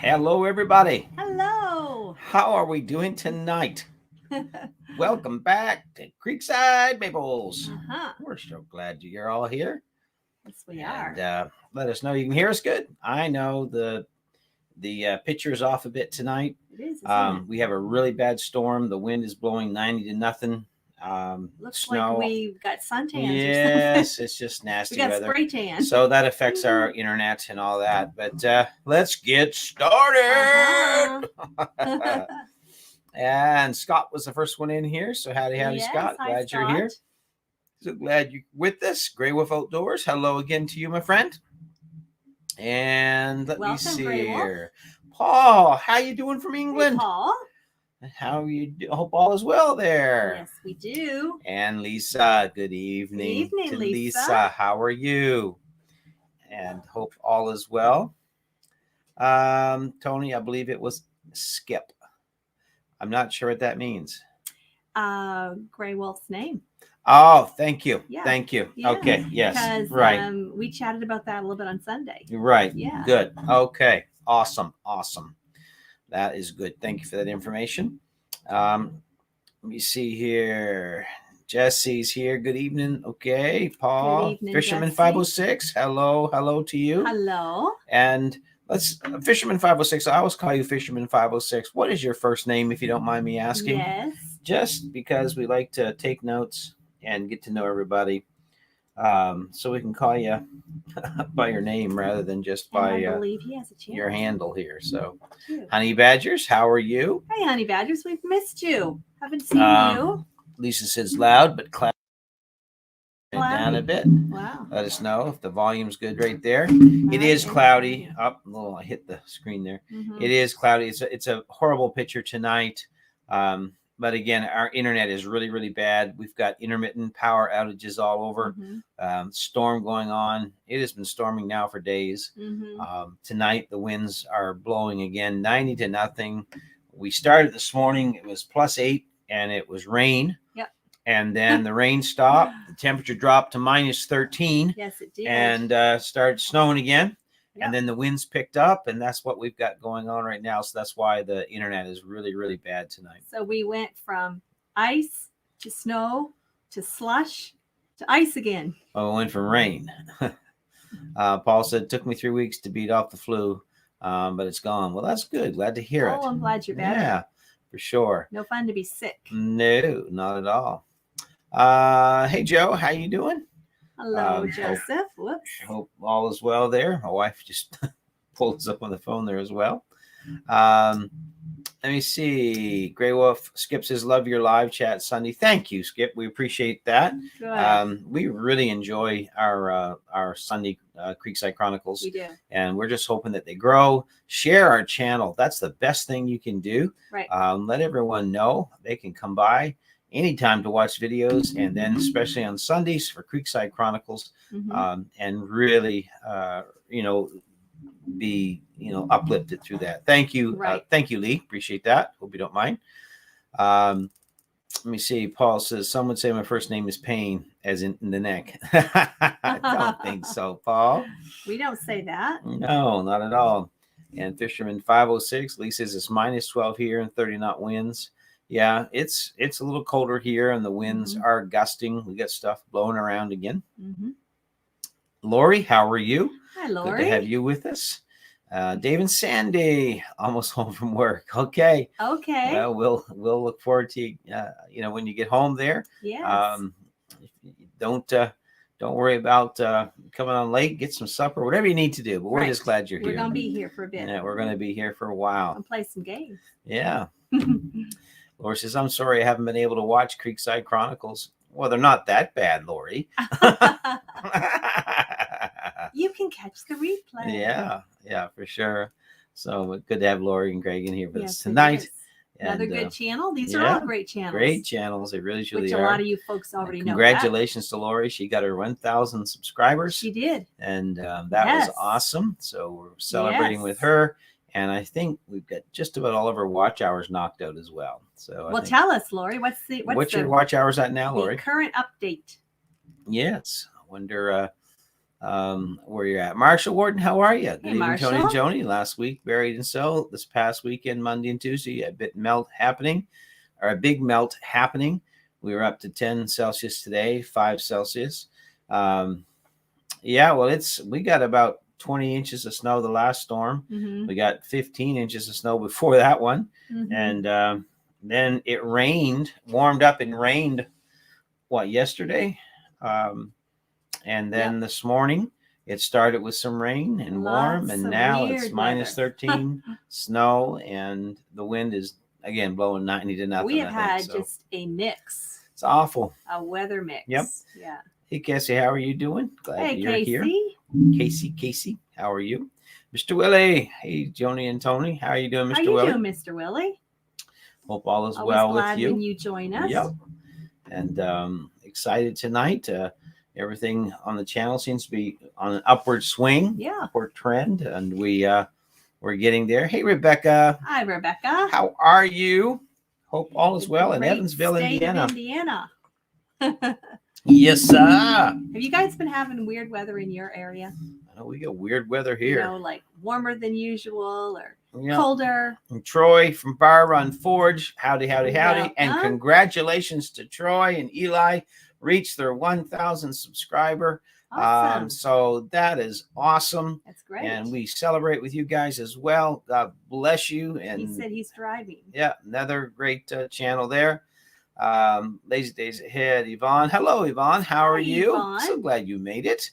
Hello, everybody. Hello. How are we doing tonight? Welcome back to Creekside Maples. We're so glad you're all here. Yes, we are. And let us know you can hear us good. I know the picture is off a bit tonight. It is. Isn't it? We have a really bad storm. The wind is blowing 90 to nothing. Looks snow. like we got suntans. Yes, it's just nasty we got weather. spray tan. So that affects our internet and all that. But let's get started. And Scott was the first one in here. So howdy, Yes, Scott. hi, Glad you're Scott. here. So glad you're with us. Grey Wolf Outdoors. Hello again to you, my friend. And let me see here. Paul, how you doing from England? Hey, Paul. How you do? Hope all is well there. Yes, we do. And Lisa, good evening. Good evening, to Lisa. How are you? And hope all is well. Tony, I believe it was Skip. I'm not sure what that means. Grey Wolf's name. Oh, thank you. Yeah. Thank you. Yeah, okay. Yes. Because, right. We chatted about that a little bit on Sunday. Right. Yeah. Good. Okay. Awesome. That is good. Thank you for that information. Let me see here. Jesse's here. Good evening. Okay. Paul. Good evening, Fisherman Jesse. 506. Hello to you. Hello. And let's Fisherman 506. I always call you Fisherman 506. What is your first name, if you don't mind me asking? Yes. Just because we like to take notes and get to know everybody. So we can call you by your name rather than just by I believe he has a chance. your handle here. So, Honey Badgers, how are you? Hey, Honey Badgers, we've missed you. Haven't seen you. Lisa says loud, but cloudy. Down a bit. Wow. Let us know if the volume's good right there. It It is cloudy. Up, I hit the screen there. Mm-hmm. It is cloudy. It's a horrible picture tonight. But again, our internet is really, really bad. We've got intermittent power outages all over. Mm-hmm. Storm going on. It has been storming now for days. Mm-hmm. Tonight, the winds are blowing again, 90 to nothing. We started this morning. It was +8, and it was rain. Yep. And then the rain stopped. The temperature dropped to -13. Yes, it did. And started snowing again. Yep. And then the winds picked up, and that's what we've got going on right now. So that's why the internet is really, really bad tonight. So we went from ice to snow to slush to ice again. Oh, we went from rain. Paul said it took me 3 weeks to beat off the flu, but it's gone. Well, that's good. Glad to hear it. Oh, I'm glad you're better. Yeah, for sure. No fun to be sick. No, not at all. Hey, Joe, how you doing? Hello, Joseph. Whoops. Hope all is well there. My wife just pulled us up on the phone there as well. Let me see. Grey Wolf Skip says, love your live chat Sunday. Thank you, Skip. We appreciate that. Good. We really enjoy our Sunday Creekside Chronicles. We do. And we're just hoping that they grow. Share our channel. That's the best thing you can do. Right. Let everyone know they can come by anytime to watch videos, and then especially on Sundays for Creekside Chronicles, and really, be uplifted through that. Thank you. Right. Thank you, Lee. Appreciate that. Hope you don't mind. Let me see. Paul says, some would say my first name is Pain, as in the neck. I don't think so, Paul. We don't say that. No, not at all. And Fisherman 506, Lee says it's -12 here and 30 knot winds. Yeah, it's a little colder here, and the winds are gusting. We got stuff blowing around again. Lori, how are you? Hi, Lori. Good to have you with us. Dave and Sandy, almost home from work. Okay. Well, we'll look forward to when you get home there. Yes. Don't worry about coming on late. Get some supper, whatever you need to do. But we're just glad you're here. We're gonna be here for a bit. Yeah, we're gonna be here for a while. And play some games. Yeah. Lori says, I'm sorry I haven't been able to watch Creekside Chronicles. Well, they're not that bad, Lori. You can catch the replay. Yeah, for sure. So good to have Lori and Greg in here with us tonight. Another good channel. These are all great channels. Great channels. They really, truly are. Which a lot of you folks already know. Congratulations to Lori. She got her 1,000 subscribers. She did. And that was awesome. So we're celebrating with her. And I think we've got just about all of our watch hours knocked out as well. So tell us, Lori, what's your watch hours at now, Lori? The current update. Yes. I wonder where you're at. Marshall Warden, how are you? Good Hey, evening, Tony and Marshall. Joni. Last week, buried and so. This past weekend, Monday and Tuesday, a bit melt happening, or a big melt happening. We were up to 10 Celsius today, 5 Celsius. Yeah, well, we got about 20 inches of snow the last storm. Mm-hmm. We got 15 inches of snow before that one. Mm-hmm. And then it rained, warmed up and rained, yesterday? And then this morning, it started with some rain and warm, and now it's minus 13, snow, and the wind is, again, blowing 90 to nothing. We have had just a mix. It's awful. A weather mix. Yep. Yeah. Hey, Cassie, how are you doing? Glad you're Casey. here. Casey, how are you? Mr. Willie. Hey, Joni and Tony. How are you doing, Mr. Willie? How you doing, Mr. Willie? Hope all is Always well glad with you. when you join us. Yep. And excited tonight. Everything on the channel seems to be on an upward swing. Yeah. Upward trend. And we're getting there. Hey, Rebecca. Hi, Rebecca. How are you? Hope all is well in Great Evansville, state Indiana. of Indiana. Yes, sir. Have you guys been having weird weather in your area? I know we got weird weather here. You know, like warmer than usual or colder. And Troy from Bar Run Forge. Howdy. Well, and congratulations to Troy and Eli. Reached their 1,000 subscriber. Awesome. So that is awesome. That's great. And we celebrate with you guys as well. God bless you. And he said he's driving. Yeah, another great channel there. Lazy Days Ahead. Yvonne. Hello, Yvonne. How are you? Yvonne. So glad you made it.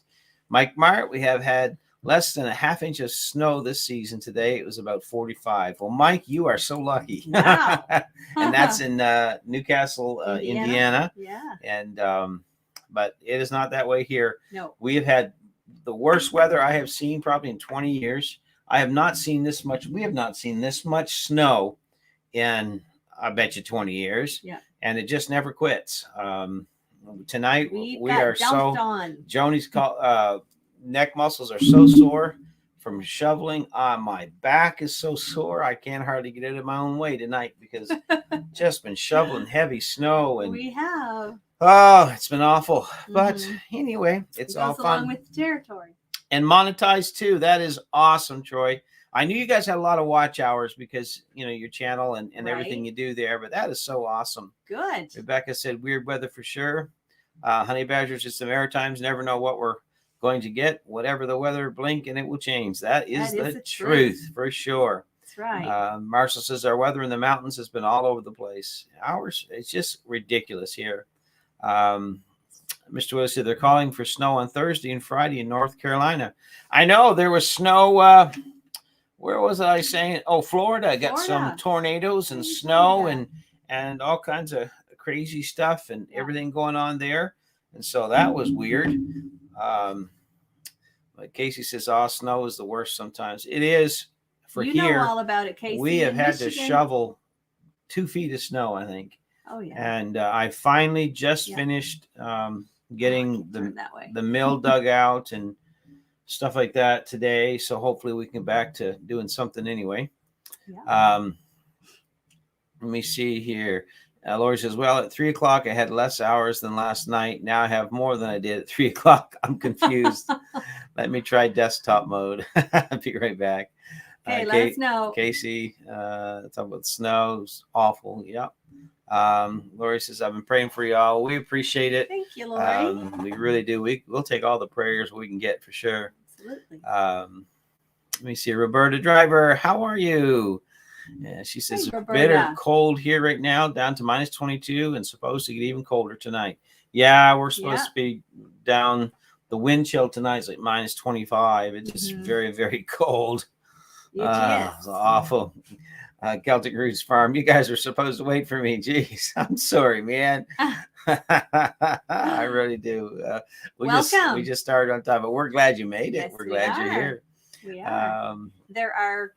Mike Meyer, we have had less than a half inch of snow this season today. It was about 45. Well, Mike, you are so lucky. Wow. And that's in Newcastle, Indiana. Yeah. And but it is not that way here. No. We have had the worst weather I have seen probably in 20 years. I have not seen this much. We have not seen this much snow in, I bet you, 20 years. Yeah. And it just never quits. Tonight we are so on. Joni's neck muscles are so sore from shoveling. My back is so sore I can't hardly get out of my own way tonight because just been shoveling heavy snow, and we have. Oh, it's been awful. But anyway, it's all fun. Along with the territory. And monetized too. That is awesome, Troy. I knew you guys had a lot of watch hours because, your channel and everything you do there, but that is so awesome. Good. Rebecca said weird weather for sure. Honey Badgers, it's the Maritimes, never know what we're going to get. Whatever the weather, blink and it will change. That is the truth for sure. That's right. Marshall says our weather in the mountains has been all over the place. Ours, it's just ridiculous here. Mr. Willis said they're calling for snow on Thursday and Friday in North Carolina. I know there was snow. Where was I saying? Oh, Florida got some tornadoes and snow and all kinds of crazy stuff and everything going on there. And so that was weird. But Casey says, snow is the worst sometimes. It is for here. You know all about it, Casey. We have had to shovel 2 feet of snow, I think. Oh, yeah. And I finally just finished getting the mill dug out and stuff like that today. So hopefully we can get back to doing something anyway. Yeah. Let me see here. Lori says, well, at 3 o'clock, I had less hours than last night. Now I have more than I did at 3 o'clock. I'm confused. Let me try desktop mode. I'll be right back. Okay, let us know. Casey, talk about snow. It's awful. Yep. Lori says, I've been praying for y'all. We appreciate it. Thank you, Lori. We really do. We'll take all the prayers we can get for sure. Absolutely. Let me see. Roberta Driver, how are you? Yeah, she says, bitter cold here right now, down to minus 22 and supposed to get even colder tonight. Yeah, we're supposed to be down. The wind chill tonight is like minus 25. It's just very, very cold. It's awful. Celtic Roots Farm, you guys are supposed to wait for me. Jeez, I'm sorry, man. I really do. We just started on time, but we're glad you made it. Yes, we're glad you're here. We are. There are,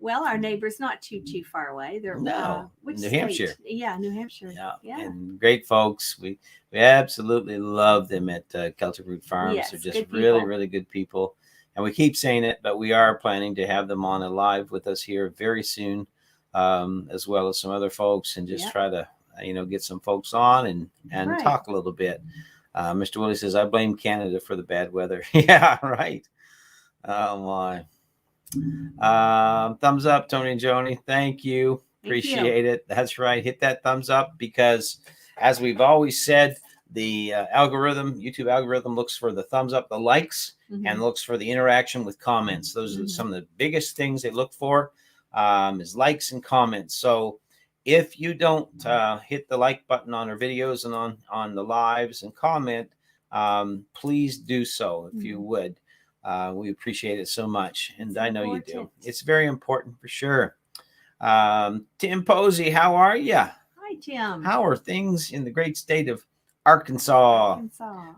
our neighbors not too far away. They're New Hampshire. Yeah, New Hampshire. Yeah, and great folks. We absolutely love them at Celtic Root Farms. Yes, they're just really, really good people. And we keep saying it, but we are planning to have them on live with us here very soon, as well as some other folks, and just try to, get some folks on and talk a little bit. Mr. Willie says, I blame Canada for the bad weather. Yeah, right. Oh, my. Thumbs up, Tony and Joni. Thank you. Appreciate it. That's right. Hit that thumbs up because, as we've always said, the YouTube algorithm looks for the thumbs up, the likes, and looks for the interaction with comments. Those are some of the biggest things they look for, is likes and comments. So if you don't hit the like button on our videos and on the lives and comment, please do so if you would. We appreciate it so much, and I know you do. It's very important for sure. Tim Posey, how are you? Hi, Tim. How are things in the great state of Arkansas?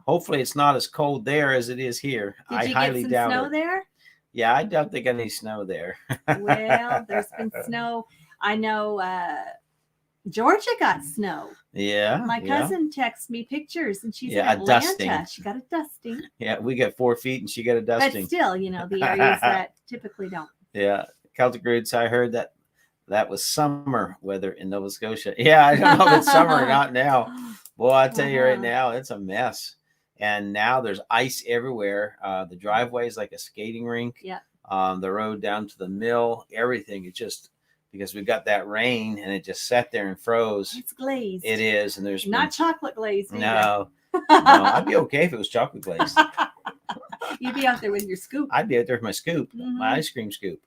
Hopefully, it's not as cold there as it is here. Did you get some snow there? Yeah, I doubt they got any snow there. Well, there's been snow. I know Georgia got snow. Yeah. My cousin texted me pictures, and she's in Atlanta. Dusting. She got a dusting. Yeah, we got 4 feet, and she got a dusting. But still, the areas that typically don't. Yeah, Celtic Roots. I heard that was summer weather in Nova Scotia. Yeah, I don't know if it's summer or not now. Boy, I tell you right now, it's a mess. And now there's ice everywhere. The driveway is like a skating rink. Yeah. The road down to the mill, everything. It's just because we got that rain and it just sat there and froze. It's glazed. It is, and there's not chocolate glazed. No, I'd be okay if it was chocolate glazed. You'd be out there with your scoop. I'd be out there with my scoop, my ice cream scoop.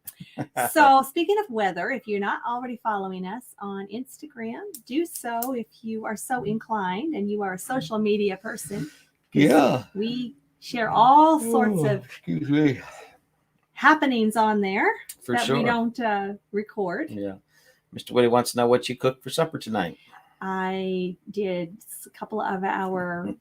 So speaking of weather, if you're not already following us on Instagram, do so if you are so inclined and you are a social media person. Yeah. We share all sorts of happenings on there we don't record. Yeah. Mr. Woody wants to know what you cooked for supper tonight. I did a couple of our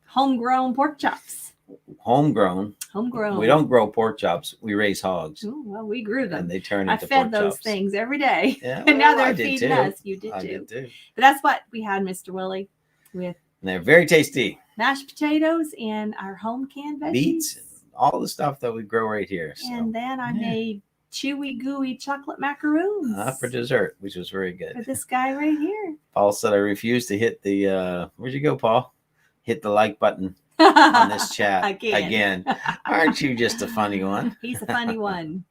homegrown pork chops. Homegrown. We don't grow pork chops. We raise hogs. Ooh, well, we grew them. And they turn into pork chops. I fed those things every day. Yeah, and now they're feeding us. You did too. But that's what we had, Mr. Willie, with. And they're very tasty. Mashed potatoes and our home canned veggies. Beets and all the stuff that we grow right here. So, and then I made chewy, gooey chocolate macaroons. For dessert, which was very good. For this guy right here. Paul said I refused to hit the, where'd you go, Paul? Hit the like button on this chat. Again. Aren't you just a funny one? He's a funny one.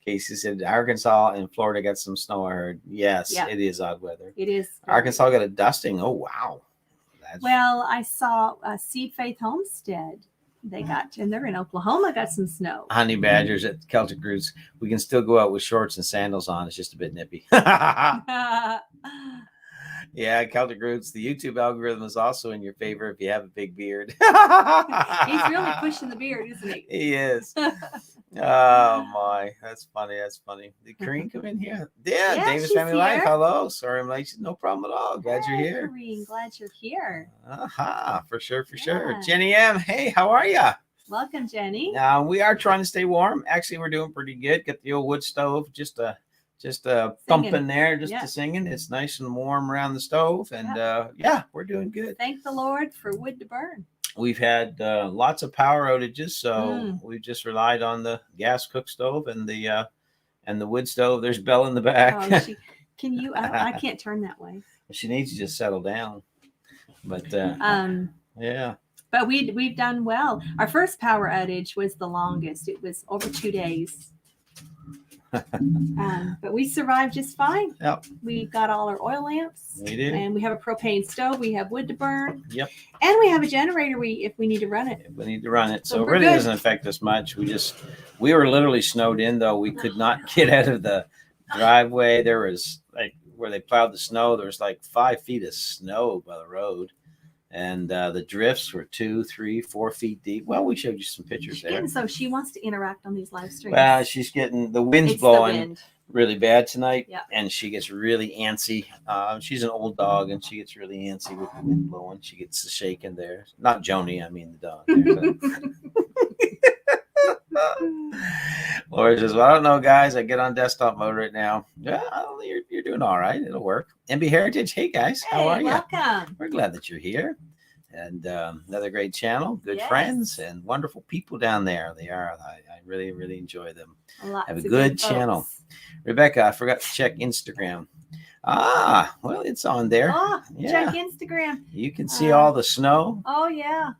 Casey said Arkansas and Florida got some snow, I heard. Yes, It is odd weather. It is. Arkansas got a dusting. Oh, wow. Well, I saw Seed Faith Homestead. They got, and they're in Oklahoma, got some snow. Honey badgers at Celtic Roots. We can still go out with shorts and sandals on. It's just a bit nippy. Yeah, Celtic Roots. The YouTube algorithm is also in your favor if you have a big beard. He's really pushing the beard, isn't he? He is. Oh, my. That's funny. That's funny. Did Kareen come in here? Yeah, Davis Family Life. Hello. Sorry, I'm late. No problem at all. Glad you're here. Kareen, glad you're here. For sure. Jenny M. Hey, how are you? Welcome, Jenny. We are trying to stay warm. Actually, we're doing pretty good. Got the old wood stove, just thumping there, just singing. It's nice and warm around the stove, and we're doing good. Thank the Lord for wood to burn. We've had lots of power outages, so we've just relied on the gas cook stove and the wood stove. There's Belle in the back. Oh, can you? I can't turn that way. She needs to just settle down. But yeah. But we've done well. Our first power outage was the longest. It was over 2 days. But we survived just fine. Yep. We got all our oil lamps. We did. And we have a propane stove. We have wood to burn. Yep. And we have a generator if we need to run it. So it really doesn't affect us much. We were literally snowed in, though. We could not get out of the driveway. There was where they plowed the snow, there was 5 feet of snow by the road. And the drifts were 2, 3, 4 feet deep. Well, we showed you some pictures there. So she wants to interact on these live streams. Well, she's getting the wind's blowing really bad tonight, and she gets really antsy. She's an old dog, and she gets really antsy with the wind blowing. She gets the shaking there. Not Joni, I mean the dog. Laura says, well, I don't know, guys. I get on desktop mode right now. Yeah, you're doing all right. It'll work. MB Heritage, hey, guys. How are you? Welcome. We're glad that you're here. And another great channel, good friends, and wonderful people down there. They are. I really, really enjoy them. Lots have a good channel. Rebecca, I forgot to check Instagram. Ah, well, it's on there. Oh, Yeah. check Instagram. You can see all the snow. Oh, yeah.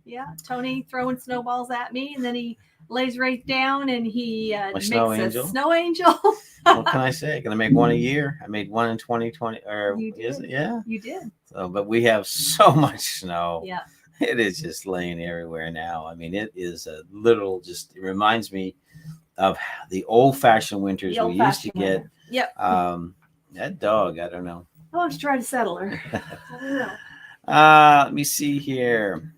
Yeah. Tony throwing snowballs at me, and then he lays right down and he makes snow a angel. snow angel. What can I say? Gonna make one a year. I made one in 2020, or You did. is it? Yeah. You did. So, but we have so much snow. Yeah. It is just laying everywhere now. I mean, it is a literal. Just it reminds me of the old-fashioned winters we used to get. Winter. Yep. That dog, I don't know. I'll have to try to settle her. I don't know. Let me see here.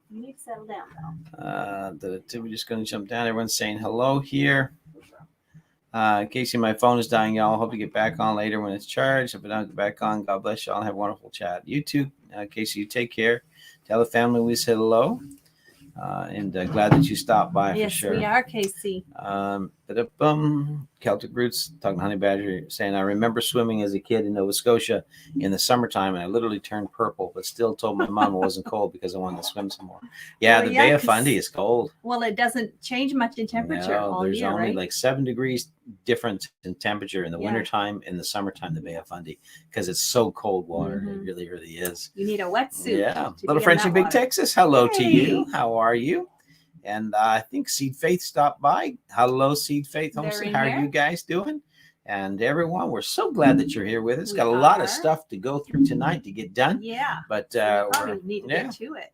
You need to settle down, though. We're just going to jump down. Everyone's saying hello here. Casey, my phone is dying, y'all. Hope to get back on later when it's charged. If I don't get back on, God bless y'all and have a wonderful chat. You too, Casey, you take care. Tell the family we said hello. And glad that you stopped by for sure. Yes, we are, Casey. Celtic Roots, talking to Honey Badger, saying, I remember swimming as a kid in Nova Scotia in the summertime, and I literally turned purple, but still told my mom it wasn't cold because I wanted to swim some more. Yeah, the Bay of Fundy is cold. Well, it doesn't change much in temperature all there's year, only right? like 7 degrees difference in temperature in the wintertime and the summertime, the Bay of Fundy, because it's so cold water. It really, really is. You need a wetsuit. Yeah. Little French in Big Texas, hello to you. How are you? And I think Seed Faith stopped by. Hello, Seed Faith Homestead. How are you guys doing? And everyone, we're so glad that you're here with us. Got a lot of stuff to go through tonight to get done. Yeah. But we probably need to get to it.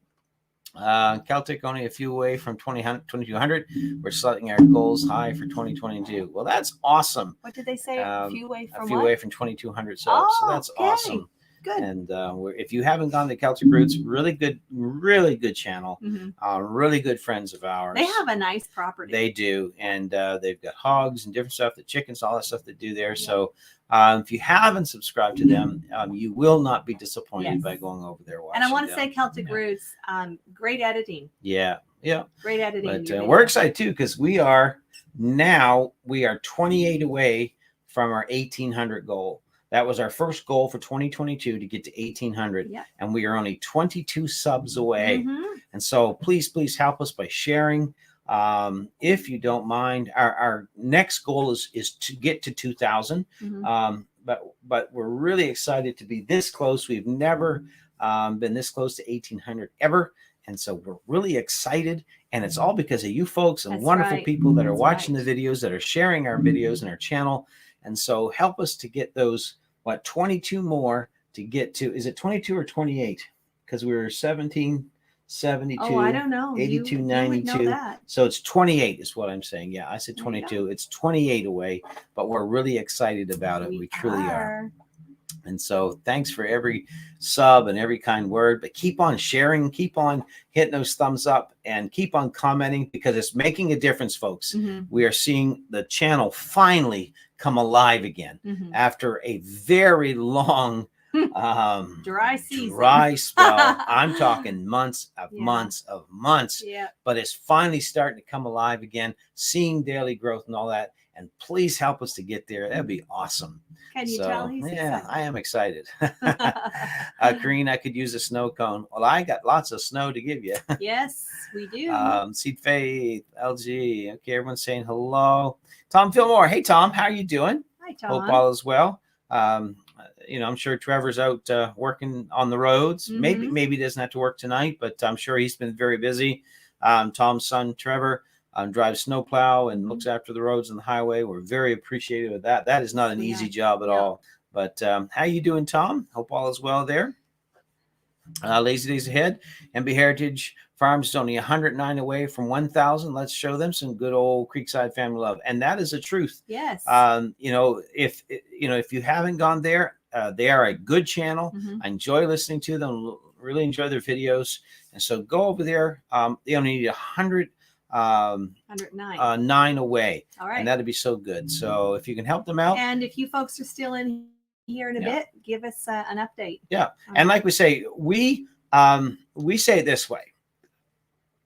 Celtic only a few away from 2200. We're setting our goals high for 2022. Well, that's awesome. What did they say? A few away from 2200 subs. So that's awesome. Good. And if you haven't gone to Celtic Roots, really good channel. Really good friends of ours. They have a nice property. They do. And they've got hogs and different stuff, the chickens, all that stuff they do there. Yeah. So if you haven't subscribed to them, you will not be disappointed by going over there. And I want to say Celtic Roots, great editing. Yeah. Yeah. Great editing. But we're excited too, because we are 28 away from our 1800 goal. That was our first goal for 2022 to get to 1,800. Yep. And we are only 22 subs away. And so please help us by sharing. If you don't mind, our next goal is to get to 2,000. But we're really excited to be this close. We've never been this close to 1,800 ever. And so we're really excited. And it's all because of you folks and wonderful people that are watching the videos, that are sharing our videos and our channel. And so help us to get those 22 more to get to, is it 22 or 28? Because we were 1772. Oh, I don't know. 8292. So it's 28 is what I'm saying. Yeah, I said 22. It's 28 away, but we're really excited about it. We truly are. And so thanks for every sub and every kind word, but keep on sharing, keep on hitting those thumbs up, and keep on commenting, because it's making a difference, folks. We are seeing the channel finally come alive again after a very long dry season, dry spell. I'm talking months of months, but it's finally starting to come alive again, seeing daily growth and all that. And please help us to get there. That'd be awesome. Can you tell he's excited? I am excited. Green, I could use a snow cone. Well, I got lots of snow to give you. Yes, we do. Seed Faith, LG. Okay, everyone's saying hello. Tom Fillmore. Hey, Tom, how are you doing? Hi, Tom. Hope all is well. I'm sure Trevor's out working on the roads. Maybe he doesn't have to work tonight, but I'm sure he's been very busy. Tom's son, Trevor, drives snowplow and looks after the roads and the highway. We're very appreciative of that. That is not an easy job at all. But how you doing, Tom? Hope all is well there. Lazy days ahead. MB Heritage Farms is only 109 away from 1,000. Let's show them some good old Creekside family love, and that is the truth. Yes. If you haven't gone there, they are a good channel. I enjoy listening to them. Really enjoy their videos, and so go over there. They only need 109 away. All right. And that'd be so good. So if you can help them out. And if you folks are still in here in a bit, give us an update. Yeah. And like we say, we say it this way.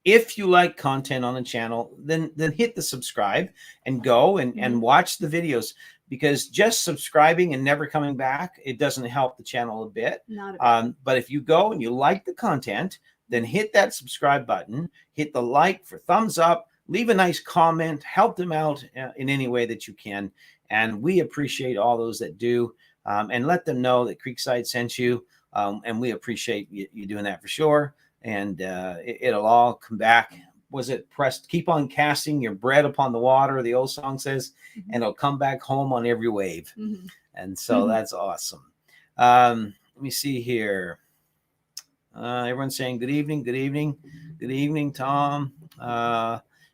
If you like content on the channel, then hit the subscribe and go and watch the videos, because just subscribing and never coming back, it doesn't help the channel a bit. Not a bit. But if you go and you like the content, then hit that subscribe button, hit the like for thumbs up, leave a nice comment, help them out in any way that you can. And we appreciate all those that do. and let them know that Creekside sent you. And we appreciate you doing that for sure. And it'll all come back. Was it pressed? Keep on casting your bread upon the water, the old song says, and it'll come back home on every wave. And so that's awesome. Let me see here. Everyone's saying good evening, good evening, good evening, Tom,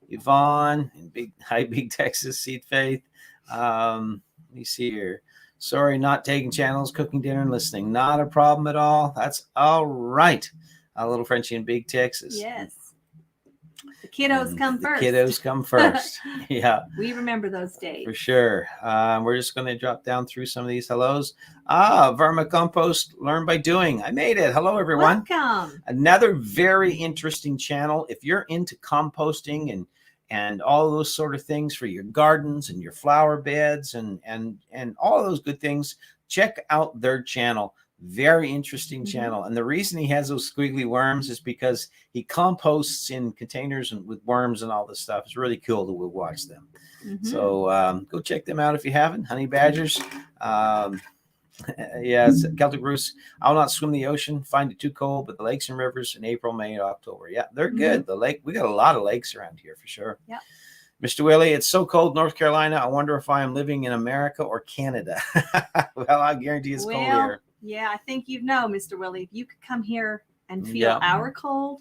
Yvonne, and Big Texas, Seed Faith. Let me see here. Sorry, not taking channels, cooking dinner and listening. Not a problem at all. That's all right. A little Frenchie in Big Texas. Yes. The kiddos come first. Kiddos come first. Yeah. We remember those days. For sure. We're just going to drop down through some of these hellos. Vermicompost, learn by doing. I made it. Hello, everyone. Welcome. Another very interesting channel. If you're into composting and all those sort of things for your gardens and your flower beds and all of those good things, check out their channel. Very interesting channel. And the reason he has those squiggly worms is because he composts in containers and with worms and all this stuff. It's really cool to watch them. So go check them out if you haven't. Honey badgers. Yes, Celtic Roost. I'll not swim the ocean. Find it too cold, but the lakes and rivers in April, May, and October. Yeah, they're good. The lake, we got a lot of lakes around here for sure. Yeah. Mr. Willie, it's so cold, North Carolina. I wonder if I am living in America or Canada. Well, I guarantee it's cold here. Yeah, I think you know, Mr. Willie, if you could come here and feel our cold,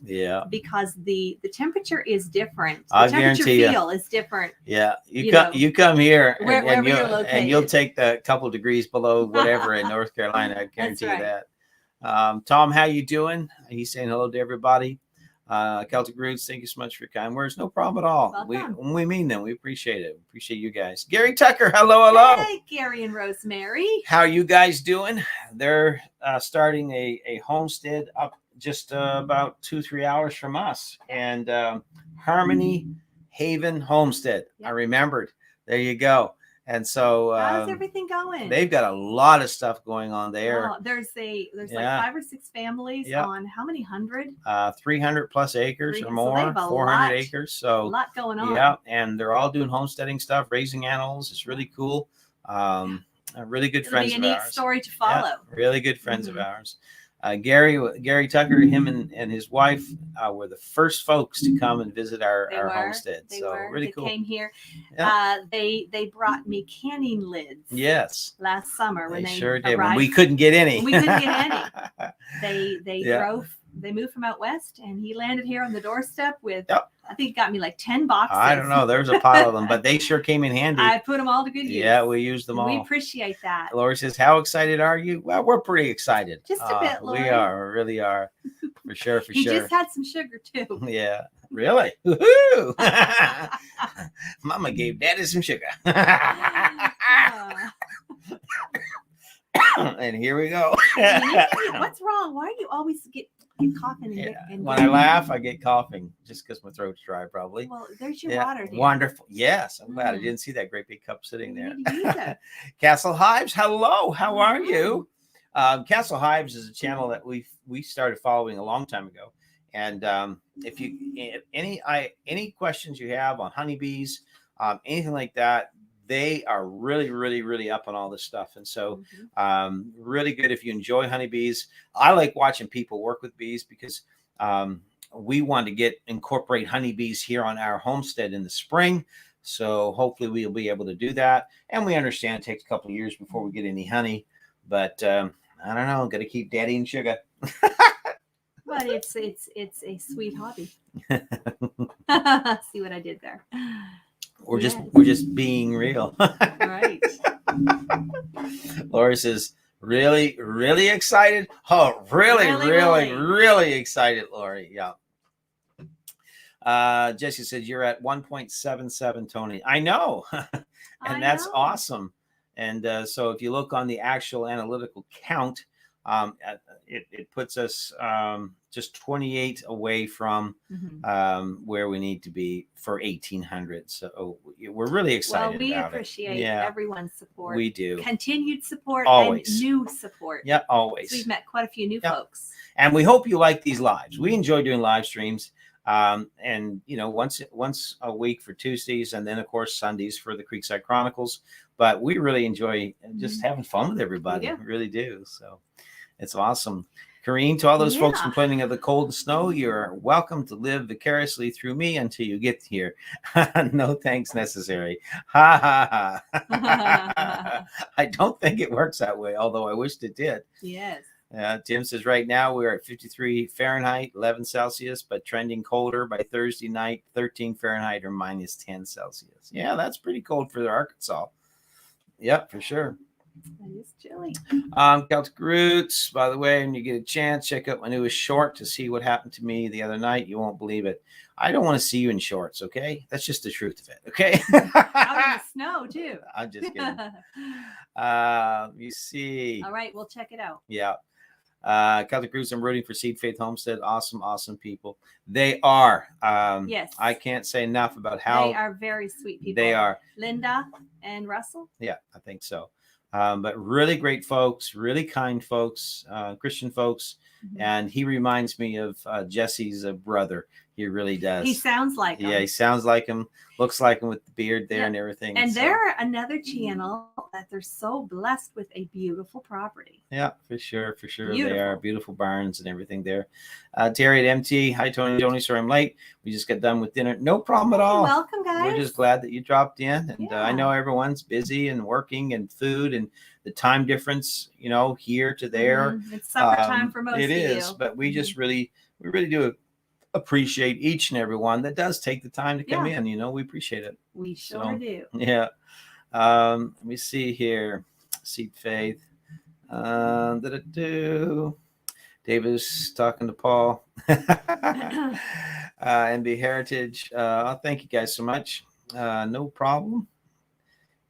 because the temperature is different. The temperature feel is different. Yeah, you come here and you'll take the couple degrees below whatever in North Carolina. I guarantee you that. Tom, how you doing? He's saying hello to everybody. Celtic Roots, thank you so much for your kind words. No problem at all. We mean them. We appreciate it. Appreciate you guys. Gary Tucker, hello. Hey, Gary and Rosemary. How are you guys doing? They're starting a homestead up just about 2-3 hours from us, and Harmony Haven Homestead. I remembered. There you go. And so how's everything going? They've got a lot of stuff going on there. There's like 5 or 6 families on how many hundred? 300 plus acres or more, 400 acres. So a lot going on. Yeah, and they're all doing homesteading stuff, raising animals. It's really cool. Really good friends of ours. It'll be a neat story to follow. Yeah, really good friends of ours. Gary Tucker, him and his wife were the first folks to come and visit our homestead. Really cool. They came here. They brought me canning lids. Yes. Last summer when they sure did. Arrived. When we couldn't get any. They drove. They moved from out west, and he landed here on the doorstep with. I think he got me like 10 boxes. I don't know. There's a pile of them, but they sure came in handy. I put them all to good use. Yeah, we used them all. We appreciate that. Lori says, how excited are you? Well, we're pretty excited. Just a bit, Lori. We are. We really are. For sure. He just had some sugar, too. Yeah. Really? Woohoo! Mama gave Daddy some sugar. And here we go. What's wrong? Why do you always get coughing? When I laugh, I get coughing just because my throat's dry, probably. Well, there's your water. Dear. Wonderful. Yes, I'm glad I didn't see that great big cup sitting there. Castle Hives, hello. How are you? Castle Hives is a channel that we started following a long time ago. And if you any questions you have on honeybees, anything like that, they are really, really, really up on all this stuff. And so really good if you enjoy honeybees. I like watching people work with bees because we want to incorporate honeybees here on our homestead in the spring. So hopefully we'll be able to do that. And we understand it takes a couple of years before we get any honey. But I don't know, got to keep daddy and sugar. But it's a sweet hobby. See what I did there. We're just being real. Right. Laura says, really, really excited? Oh, really excited, Lori. Yeah. Jesse says you're at 1.77, Tony. I know. And that's awesome. And so if you look on the actual analytical count, it puts us just 28 away from where we need to be for 1800. So we're really excited. Well, we appreciate everyone's support. We do. Continued support always. And new support. Yeah, always. So we've met quite a few new folks. And we hope you like these lives. We enjoy doing live streams. And once a week for Tuesdays, and then of course Sundays for the Creekside Chronicles. But we really enjoy just having fun with everybody. We really do. So it's awesome. Kareen, to all those folks complaining of the cold and snow, you're welcome to live vicariously through me until you get here. No thanks necessary. Ha ha ha. I don't think it works that way, although I wished it did. Yes. Tim says right now we're at 53 Fahrenheit, 11 Celsius, but trending colder by Thursday night, 13 Fahrenheit or minus 10 Celsius. Yeah, that's pretty cold for Arkansas. Yep, for sure. That is chilly. Celtic Roots, by the way, when you get a chance, check out my newest short to see what happened to me the other night. You won't believe it. I don't want to see you in shorts, okay? That's just the truth of it, okay? Out in the snow, too. I'm just kidding. You see. All right, we'll check it out. Yeah. Celtic Roots, I'm rooting for Seed Faith Homestead. Awesome people. They are. Yes. I can't say enough about how they are very sweet people. They are. Linda and Russell? Yeah, I think so. But really great folks, really kind folks, Christian folks. And he reminds me of Jesse's brother. He really does. He sounds like him. Yeah, he sounds like him, looks like him with the beard there and everything. And they're another channel that they're so blessed with a beautiful property. Yeah, for sure. Beautiful. They are beautiful barns and everything there. Terry at MT. Hi, Tony. Sorry I'm late. We just got done with dinner. No problem at all. Welcome, guys. We're just glad that you dropped in. And I know everyone's busy and working and food and the time difference, here to there. It's summertime for most of you. It is, but we just we really do appreciate each and every one that does take the time to come in. We appreciate it. We sure do. Yeah. Let me see here. Seed Faith. Davis talking to Paul. NB Heritage. Thank you guys so much. No problem.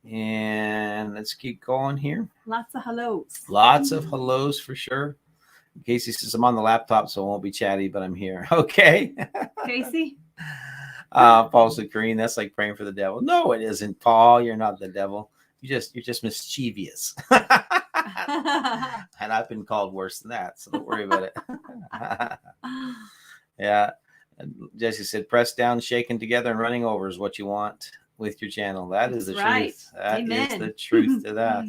And let's keep going here. Lots of hellos. Lots of hellos for sure. Casey says I'm on the laptop, so I won't be chatty, but I'm here. Okay. Casey? Paul said, Kareen, that's like praying for the devil. No, it isn't, Paul. You're not the devil. You're just mischievous. And I've been called worse than that, so don't worry about it. Yeah. And Jesse said, pressed down, shaken together, and running over is what you want with your channel. That is the truth. That is the truth to that.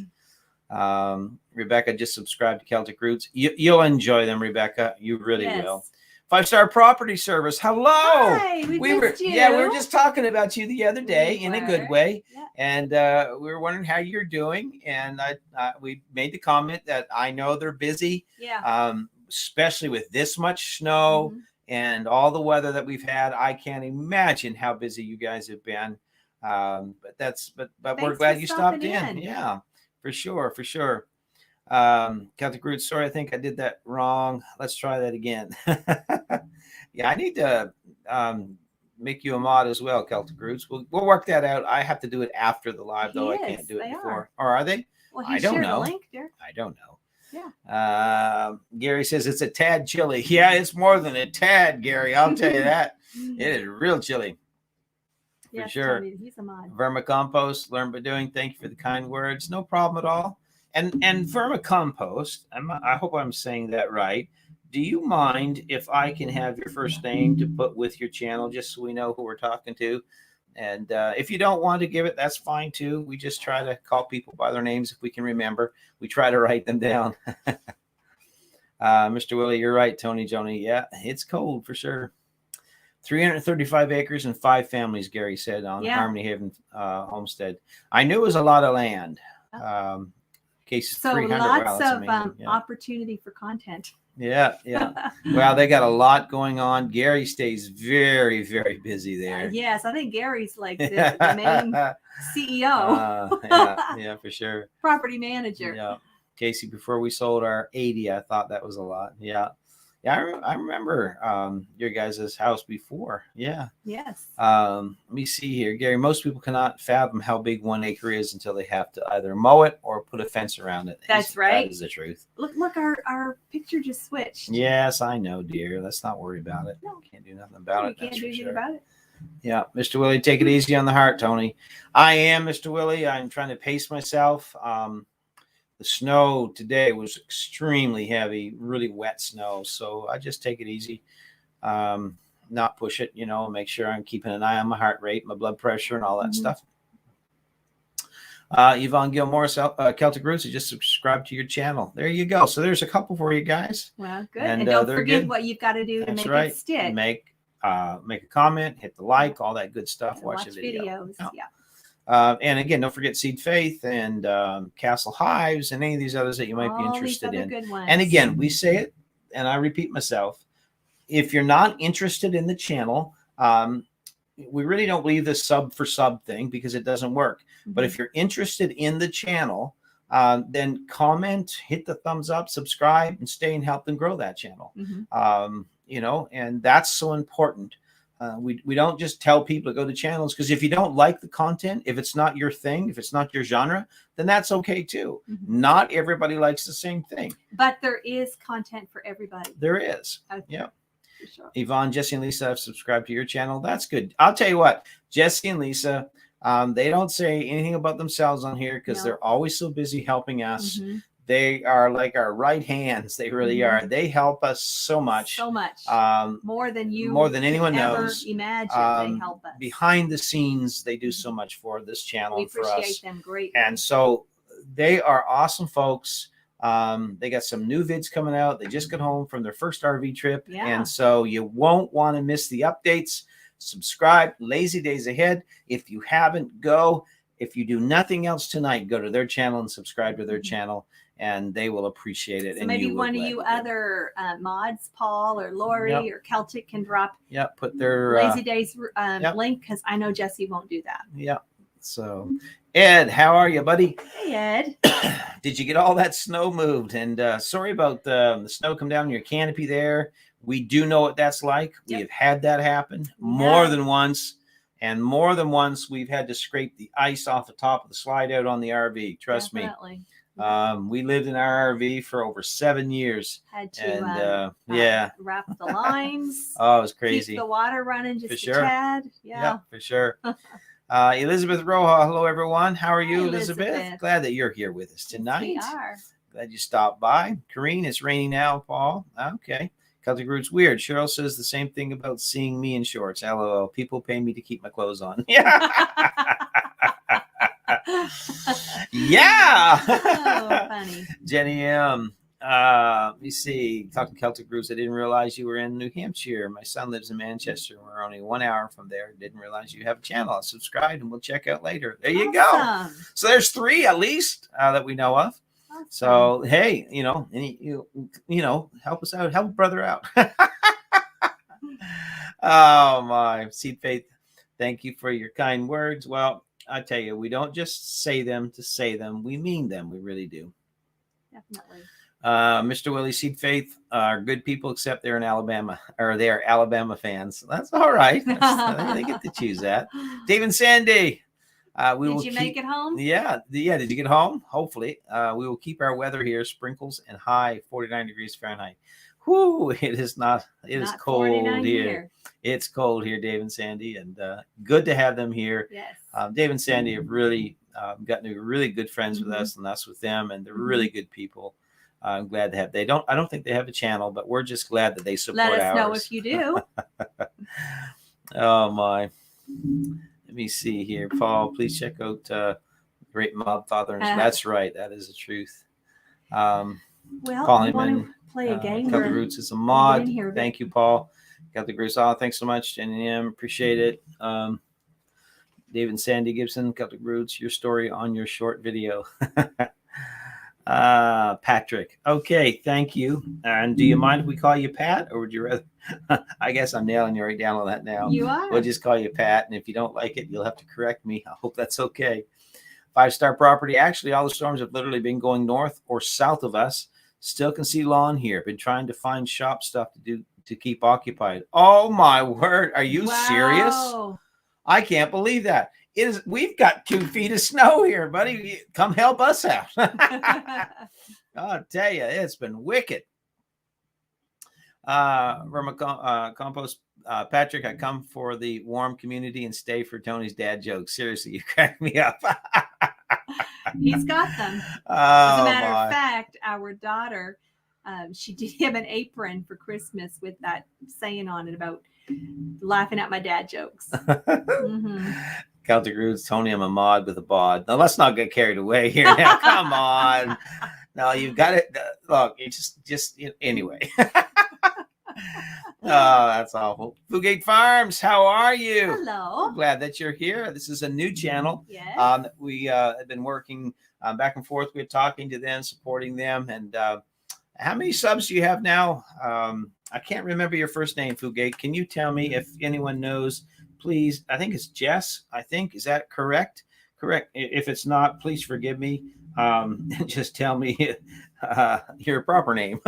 Rebecca just subscribed to Celtic Roots. You'll enjoy them, Rebecca. You really will. 5-Star Property Service. Hello. Hi, we were just talking about you the other day in a good way. Yeah. And we were wondering how you're doing. And we made the comment that I know they're busy. Yeah. Especially with this much snow and all the weather that we've had. I can't imagine how busy you guys have been. But we're glad you stopped in. Yeah. For sure. Celtic Roots, sorry, I think I did that wrong. Let's try that again. Yeah, I need to make you a mod as well, Celtic Roots. We'll work that out. I have to do it after the live, though. I can't do it before. Or are they? Well, I don't know. The link, dear. I don't know. Yeah. Gary says it's a tad chilly. Yeah, it's more than a tad, Gary. I'll tell you that. It is real chilly. For sure. He's a mod. Vermicompost, learn by doing. Thank you for the kind words. No problem at all. And Vermicompost, I hope I'm saying that right. Do you mind if I can have your first name to put with your channel, just so we know who we're talking to? And if you don't want to give it, that's fine too. We just try to call people by their names if we can remember. We try to write them down. Mr. Willie, you're right, Tony Joni. Yeah, it's cold for sure. 335 acres and 5 families, Gary said, on Harmony Haven Homestead. I knew it was a lot of land. Case so 300. Lots of opportunity for content. Yeah. Well, they got a lot going on. Gary stays very, very busy there. Yes, I think Gary's like the main CEO. Yeah, for sure. Property manager. Yeah. Casey, before we sold our 80, I thought that was a lot. Yeah. Yeah, I remember your guys' house before. Yeah. Yes. Let me see here. Gary, most people cannot fathom how big 1 acre is until they have to either mow it or put a fence around it. That's right. That is the truth. Look, our picture just switched. Yes, I know, dear. Let's not worry about it. No. Can't do nothing about it. Can't do anything about it. Yeah. Mr. Willie, take it easy on the heart, Tony. I am, Mr. Willie. I'm trying to pace myself. The snow today was extremely heavy, really wet snow. So I just take it easy. not push it, make sure I'm keeping an eye on my heart rate, my blood pressure, and all that stuff. Yvonne Gilmore, Celtic Roots, just subscribe to your channel. There you go. So there's a couple for you guys. Well, good. And don't forget what you've got to do to make it stick. Make a comment, hit the like, all that good stuff. Watch the video. Videos. Yeah. And again, don't forget Seed Faith and Castle Hives and any of these others that you might be interested in. Good ones. And again, we say it, and I repeat myself. If you're not interested in the channel, we really don't believe this sub for sub thing because it doesn't work. But if you're interested in the channel, then comment, hit the thumbs up, subscribe, and stay and help them grow that channel. And that's so important. We don't just tell people to go to channels, because if you don't like the content, if it's not your thing, if it's not your genre, then that's okay too. Not everybody likes the same thing. But there is content for everybody. There is. Okay. Yeah. Sure. Yvonne, Jesse, and Lisa have subscribed to your channel. That's good. I'll tell you what, Jesse and Lisa, they don't say anything about themselves on here because they're always so busy helping us. They are like our right hands. They really are. They help us so much. So much. More than anyone knows. Imagine. They help us. Behind the scenes, they do so much for this channel and for us. We appreciate them greatly. And so they are awesome folks. They got some new vids coming out. They just got home from their first RV trip. Yeah. And so you won't want to miss the updates. Subscribe. Lazy days ahead. If you haven't, go. If you do nothing else tonight, go to their channel and subscribe to their channel, and they will appreciate it. So and maybe one of you other mods, Paul or Lori or Celtic, can drop put their Lazy Days link, because I know Jesse won't do that. Yeah. So, Ed, how are you, buddy? Hey, Ed. Did you get all that snow moved? And sorry about the snow come down in your canopy there. We do know what that's like. We have had that happen more than once. And more than once, we've had to scrape the ice off the top of the slide out on the RV. Trust me. We lived in our RV for over 7 years. Had to wrap the lines. Oh, it was crazy. Keep the water running just for a tad. Yeah, for sure. Elizabeth Roja, hello everyone. How are you, Elizabeth? Glad that you're here with us tonight. Yes, we are. Glad you stopped by. Kareen, it's raining now, Paul. Okay. Celtic Roots weird. Cheryl says the same thing about seeing me in shorts. LOL. People pay me to keep my clothes on. Yeah. Yeah. Oh, funny. Jenny let me see. Talking Celtic Roots, I didn't realize you were in New Hampshire. My son lives in Manchester. We're only 1 hour from there. Didn't realize you have a channel. I'll subscribe and we'll check out later. There you go. So there's 3 at least that we know of. Awesome. So hey, help us out, help a brother out. Oh my, Seed Faith, thank you for your kind words. Well, I tell you, we don't just say them to say them, we mean them. We really do. Definitely. Mr. Willie, Seed Faith are good people, except they're in Alabama, or they are Alabama fans. That's all right. They get to choose that. Dave and Sandy. Did you make it home? Yeah. Did you get home? Hopefully. We will keep our weather here, sprinkles and high 49 degrees Fahrenheit. Whoo, it is not. It is cold here. It's cold here, Dave and Sandy, and good to have them here. Yes. Dave and Sandy have really gotten really good friends with us, and us with them, and they're really good people. I'm glad to have. I don't think they have a channel, but we're just glad that they support ours. Let us know if you do. Oh my. Let me see here, Paul. Please check out Great Mob Father. That's right. That is the truth. Well, Paul Hinman, play a game. Celtic Roots is a mod. Thank you, Paul. Celtic Roots. Thanks so much, Jenny M. Appreciate it. David and Sandy Gibson, Celtic Roots. Your story on your short video. Patrick. Okay, thank you. And do you mind if we call you Pat, or would you rather? I guess I'm nailing you right down on that now. You are. We'll just call you Pat, and if you don't like it, you'll have to correct me. I hope that's okay. 5-star property. Actually, all the storms have literally been going north or south of us. Still can see lawn here. Been trying to find shop stuff to do to keep occupied. Oh my word! Are you serious? I can't believe that. We've got 2 feet of snow here, buddy. Come help us out. I'll tell you, it's been wicked. Compost Patrick, I come for the warm community and stay for Tony's dad jokes. Seriously, you crack me up. He's got them. As a matter of fact, our daughter, she did him an apron for Christmas with that saying on it about laughing at my dad jokes. Mm-hmm. Celtic Roots, Tony, I'm a mod with a bod. Now let's not get carried away here. Now, come on. No, you've got it. Look, it's just anyway. Oh, that's awful. Fugate Farms, how are you? Hello. I'm glad that you're here. This is a new channel. Yes. We have been working back and forth. We're talking to them, supporting them. And how many subs do you have now? I can't remember your first name, Fugate. Can you tell me if anyone knows? Please, I think it's Jess. I think, is that correct? Correct. If it's not, please forgive me. Just tell me your proper name.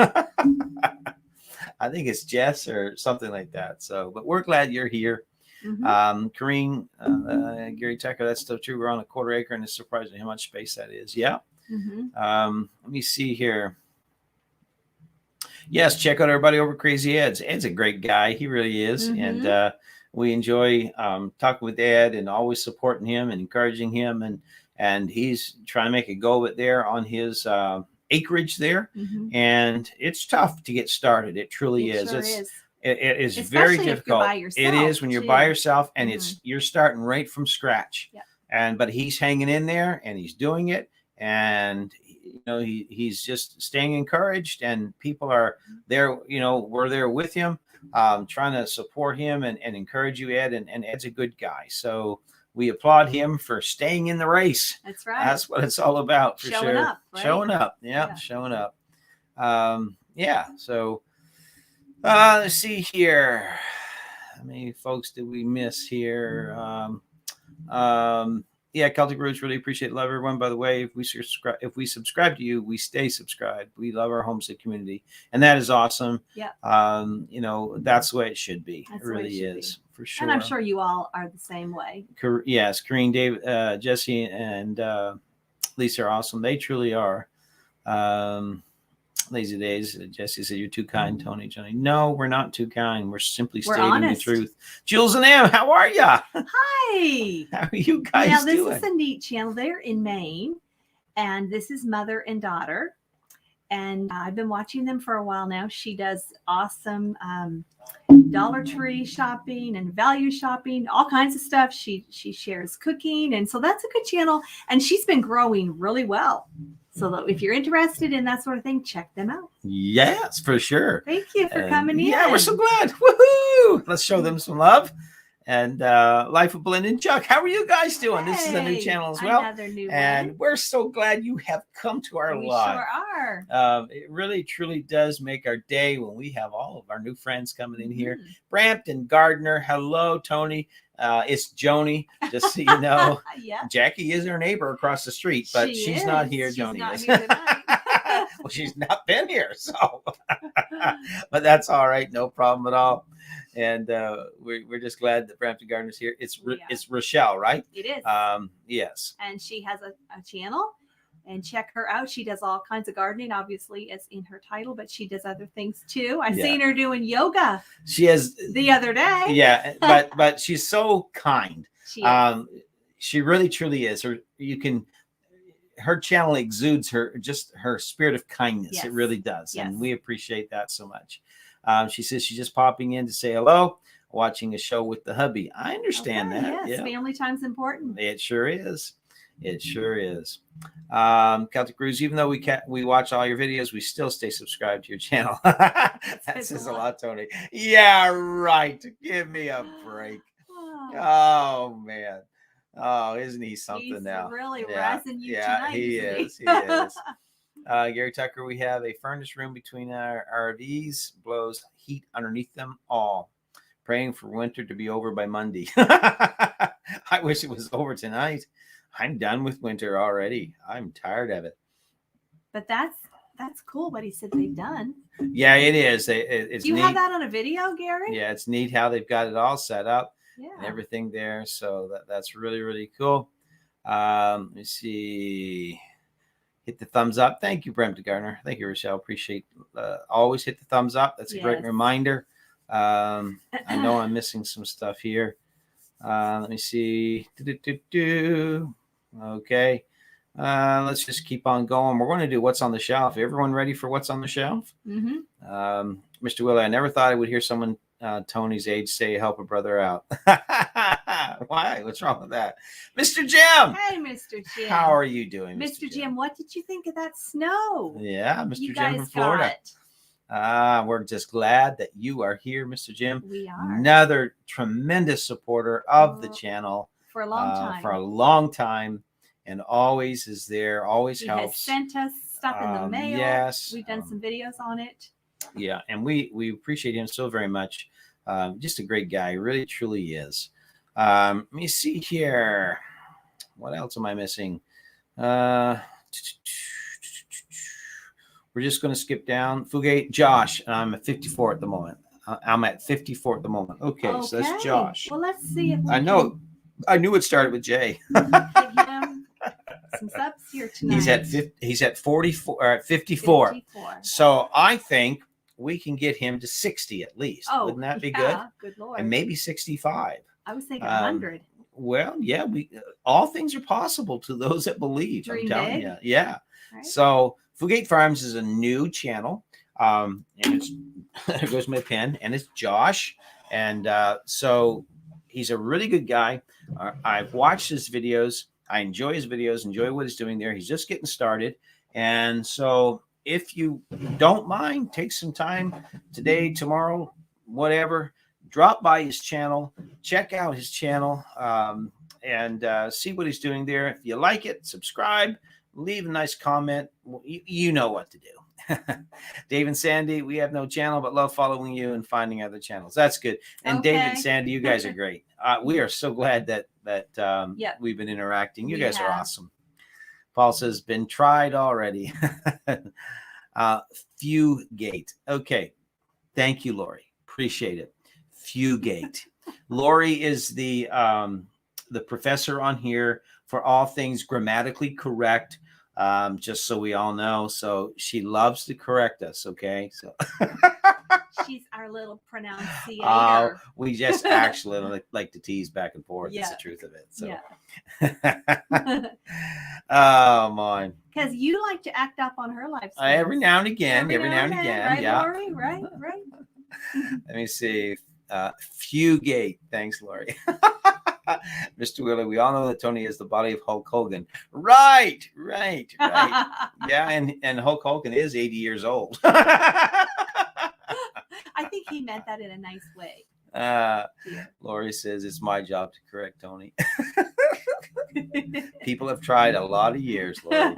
I think it's Jess or something like that. So, but we're glad you're here. Mm-hmm. Kareen, Gary Tucker, that's still true. We're on a quarter acre, and it's surprising how much space that is. Yeah. Mm-hmm. Let me see here. Yes, check out everybody over Crazy Ed's. Ed's a great guy. He really is. Mm-hmm. And we enjoy talking with Ed and always supporting him and encouraging him. And he's trying to make a go of it there on his acreage there. Mm-hmm. And it's tough to get started. It truly is. Sure is. It is very difficult. It is when you're by yourself, and mm-hmm. you're starting right from scratch. Yep. But he's hanging in there, and he's doing it. And he's just staying encouraged, and people are there. We're there with him, trying to support him and encourage you, Ed. And Ed's a good guy, so we applaud him for staying in the race. That's right. That's what it's all about, for showing sure. Up, right? Showing up, yeah, showing up. So let's see here. How many folks did we miss here? Yeah, Celtic Roots, really appreciate it. Love everyone. By the way, if we subscribe to you, we stay subscribed. We love our homestead community, and that is awesome. Yeah. That's the way it should be. That's it really is, for sure. And I'm sure you all are the same way. Yes, Kareen, Dave, Jesse, and Lisa are awesome. They truly are. Lazy Days. Jesse said, "You're too kind, Tony." Johnny, no, we're not too kind. We're simply stating the truth. Jules and Em, how are ya? Hi. How are you guys doing? This is a neat channel. They're in Maine, and this is mother and daughter. And I've been watching them for a while now. She does awesome Dollar Tree shopping and value shopping, all kinds of stuff. She shares cooking, and so that's a good channel. And she's been growing really well. So if you're interested in that sort of thing, check them out. Yes, for sure. Thank you for coming in. Yeah, we're so glad. Woohoo! Let's show them some love. And Life of Belinda and Chuck, how are you guys doing? Hey, this is a new channel as well. Another new and one. We're so glad you have come to our live. We sure are. It really, truly does make our day when we have all of our new friends coming in here. Brampton Gardner, hello, Tony. It's Joni, just so you know. Yeah. Jackie is our neighbor across the street, but she's not here. Joni not is. Here tonight. Well, she's not been here, so. But that's all right, no problem at all. And we're just glad that Brampton Gardner's here. It's Rochelle, right? It is. Yes. And she has a channel, and check her out. She does all kinds of gardening. Obviously, it's in her title, but she does other things too. I've seen her doing yoga. She has the other day. Yeah, but she's so kind. She really truly is. Her channel exudes her spirit of kindness. Yes. It really does, Yes. and we appreciate that so much. She says she's just popping in to say hello, watching a show with the hubby. I understand that. Yes, family time's important. It sure is. It sure is. Celtic Cruise, even though we watch all your videos, we still stay subscribed to your channel. That says a lot, Tony. Yeah, right. Give me a break. Oh man. Oh, isn't he something now? He's really razzing you tonight. He is. He is. Gary Tucker, we have a furnace room between our RVs, blows heat underneath them all. Praying for winter to be over by Monday. I wish it was over tonight. I'm done with winter already. I'm tired of it. But that's cool what he said they've done. Yeah, it is. It's Do you neat. have that on a video, Gary? Yeah, it's neat how they've got it all set up. Yeah. And everything there. So that's really, really cool. Let me see. Hit the thumbs up. Thank you, Brampton Gardner. Thank you, Rochelle. Appreciate always hit the thumbs up. That's a great reminder. I know I'm missing some stuff here. Let me see. Okay. Let's just keep on going. We're going to do what's on the shelf. Everyone ready for what's on the shelf? Mm-hmm. Mr. Willie, I never thought I would hear someone Tony's age say help a brother out. Why? What's wrong with that? Mr. Jim. Hey, Mr. Jim. How are you doing, Mr. Jim? What did you think of that snow? Yeah, Mr. You Jim guys from Florida. We're just glad that you are here, Mr. Jim. We are. Another tremendous supporter of the channel. For a long time. For a long time. And always is there, always he helps. Has sent us stuff in the mail. Yes. We've done some videos on it. Yeah, and we appreciate him so very much. Just a great guy, really truly is. Let me see here. What else am I missing? We're just going to skip down. Fugate, Josh, and I'm at 54 at the moment. I'm at 54 at the moment. Okay, so that's Josh. Well, let's see if we I knew it started with J. Give him some subs here tonight. He's at 44 or at 54. So I think we can get him to 60 at least. Wouldn't that be good? Good Lord. And maybe 65. I was thinking 100. Well, yeah, all things are possible to those that believe. Dream I'm telling big. you. Yeah. Right. So Fugate Farms is a new channel. And it's there goes my pen, and it's Josh. And so he's a really good guy. I've watched his videos. I enjoy his videos, enjoy what he's doing there. He's just getting started. And so if you don't mind, take some time today, tomorrow, whatever, drop by his channel, check out his channel, and see what he's doing there. If you like it, subscribe, leave a nice comment. You know what to do. Dave and Sandy, we have no channel, but love following you and finding other channels. That's good. And Dave and Sandy, you guys are great. We are so glad that we've been interacting. You guys are awesome. Paul says, been tried already. Fugate. Okay. Thank you, Lori. Appreciate it. Fugate. Lori is the professor on here for all things grammatically correct. Just so we all know. So she loves to correct us. Okay. So she's our little pronunciator. We just actually like to tease back and forth. That's the truth of it. So oh my. Because you like to act up on her life. Every now and again. Right, yeah. Lori? Right. Let me see. Fugate. Thanks, Lori. Mr. Willie, we all know that Tony is the body of Hulk Hogan. Right. Yeah, and Hulk Hogan is 80 years old. I think he meant that in a nice way. Lori says it's my job to correct Tony. People have tried a lot of years, Lori.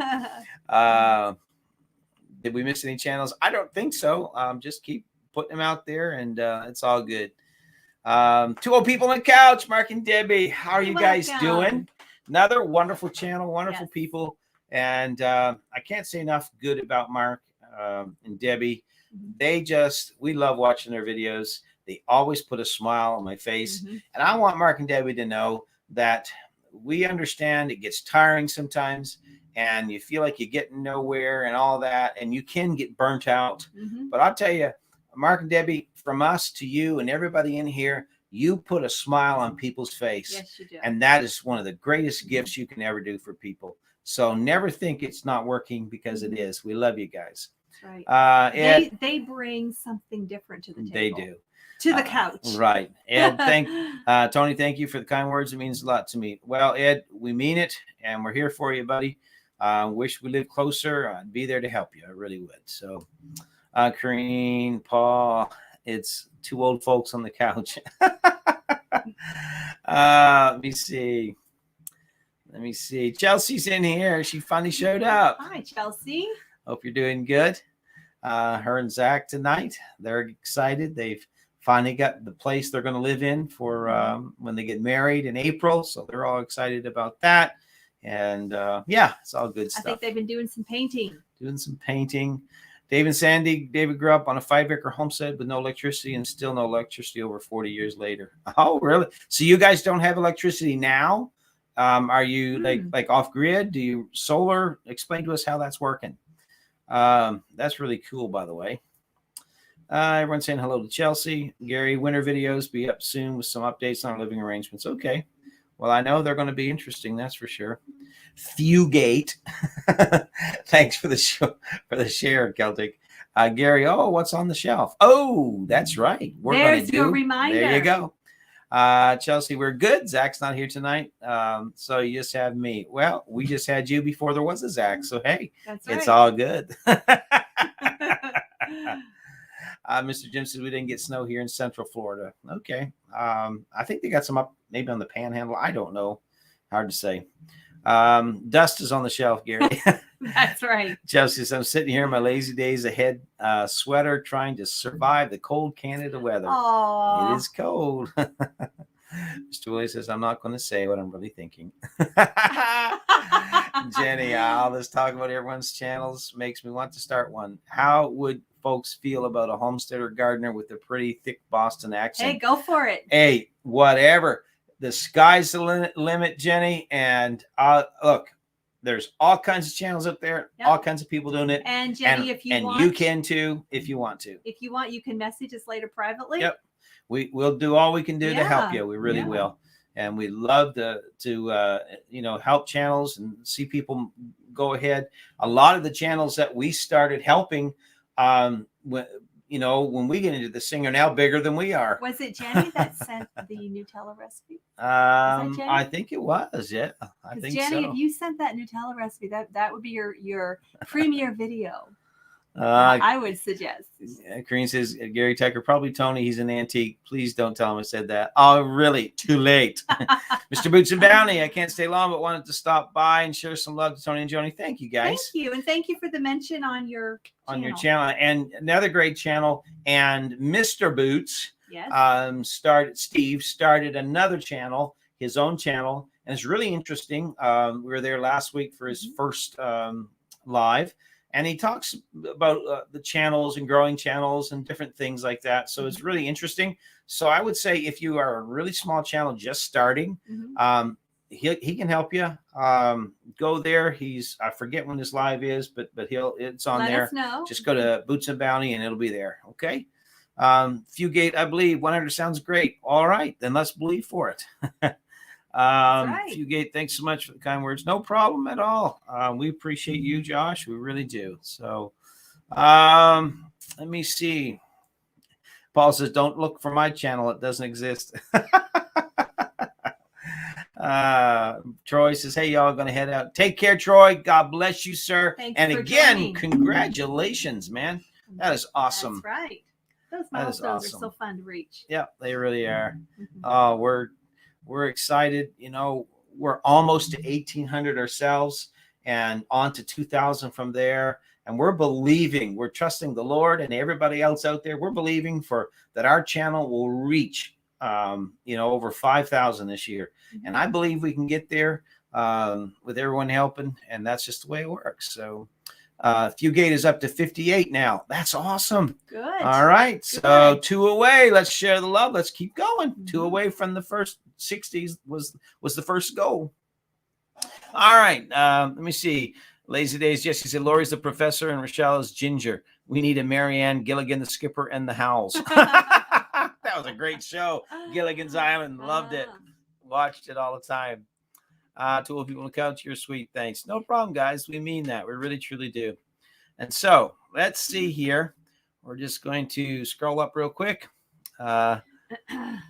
Did we miss any channels? I don't think so. Just keep putting them out there, and it's all good. 2 old people on the couch, Mark and Debbie. How are you guys doing? Another wonderful channel, wonderful people. And I can't say enough good about Mark and Debbie. We love watching their videos. They always put a smile on my face. And I want Mark and Debbie to know that we understand it gets tiring sometimes and you feel like you're getting nowhere and all that. And you can get burnt out. But I'll tell you, Mark and Debbie, from us to you and everybody in here, you put a smile on people's face. Yes, you do. And that is one of the greatest gifts you can ever do for people. So never think it's not working, because it is. We love you guys. That's right. They bring something different to the table. They do. To the couch. Right. Ed, Tony, thank you for the kind words. It means a lot to me. Well, Ed, we mean it, and we're here for you, buddy. Wish we lived closer. I'd be there to help you. I really would. So, Corrine, Paul, it's 2 old folks on the couch. Let me see. Chelsea's in here. She finally showed up. Hi, Chelsea. Hope you're doing good. Her and Zach tonight, they're excited. They've finally got the place they're going to live in for when they get married in April. So they're all excited about that. And it's all good stuff. I think they've been doing some painting. Dave and Sandy, David grew up on a 5-acre homestead with no electricity and still no electricity over 40 years later. Oh, really? So you guys don't have electricity now? Are you like off grid? Do you solar? Explain to us how that's working. That's really cool, by the way. Everyone's saying hello to Chelsea. Gary, winter videos be up soon with some updates on our living arrangements. Okay. Well, I know they're going to be interesting. That's for sure. Fugate. Thanks for the share, Celtic. Gary, oh, what's on the shelf? Oh, that's right. We're going There's to do. your reminder. There you go. Chelsea, we're good. Zach's not here tonight. So you just have me. Well, we just had you before there was a Zach. So, hey, That's right. it's all good. Mr. Jim says we didn't get snow here in Central Florida. Okay. I think they got some up maybe on the Panhandle. I don't know. Hard to say. Dust is on the shelf, Gary. That's right. Chelsea says I'm sitting here in my lazy days ahead sweater trying to survive the cold Canada weather. Aww. It is cold. Mr. Willie says I'm not going to say what I'm really thinking. Jenny, all this talk about everyone's channels makes me want to start one. How would folks feel about a homesteader gardener with a pretty thick Boston accent? Hey, go for it. Hey, whatever. The sky's the limit, Jenny. And look, there's all kinds of channels up there, Yep. all kinds of people doing it. And Jenny, if you want, you can too, if you want to. If you want, you can message us later privately. Yep. We'll do all we can do to help you. We really will. And we love to help channels and see people go ahead. A lot of the channels that we started helping, when we get into this thing, are now bigger than we are. Was it Jenny that sent the Nutella recipe? I think it was. Yeah, I think Jenny, so. if you sent that Nutella recipe, that would be your premiere video. I I would suggest. Kareen says, Gary Tucker, probably Tony. He's an antique. Please don't tell him I said that. Oh, really? Too late. Mr. Boots and Bounty, I can't stay long, but wanted to stop by and share some love to Tony and Joni. Thank you, guys. Thank you. And thank you for the mention on your channel. And another great channel. And Mr. Boots Steve started another channel, his own channel. And it's really interesting. We were there last week for his first live. And he talks about the channels and growing channels and different things like that. So it's really interesting. So I would say if you are a really small channel just starting, he can help you. Go there. I forget when his live is, but it's on Let there. us know. Just go to Boots and Bounty and it'll be there. Okay. Fugate, I believe 100 sounds great. All right, then let's believe for it. Right. Fugate, thanks so much for the kind words. No problem at all. We appreciate you, Josh. We really do. So let me see. Paul says, don't look for my channel. It doesn't exist. Troy says, hey, y'all going to head out. Take care, Troy. God bless you, sir. Thanks and for again, joining. Congratulations, man. That is awesome. That's right. Those That is milestones awesome. are so fun to reach. Yeah, they really are. Mhm. We're excited. We're almost to 1,800 ourselves and on to 2,000 from there. And we're trusting the Lord and everybody else out there. We're believing that our channel will reach, over 5,000 this year. Mhm. And I believe we can get there with everyone helping. And that's just the way it works. So Fugate is up to 58 now. That's awesome. Good. All right. So 2 away. Let's share the love. Let's keep going. 2 away from the first 60s was the first goal. All right. Let me see. Lazy Days. Jesse said, Lori's the professor and Rochelle is Ginger. We need a Marianne Gilligan, the skipper, and the Howls. That was a great show. Gilligan's Island. Loved it. Watched it all the time. To all people on the couch, you're sweet. Thanks. No problem, guys. We mean that. We really, truly do. And so let's see here. We're just going to scroll up real quick.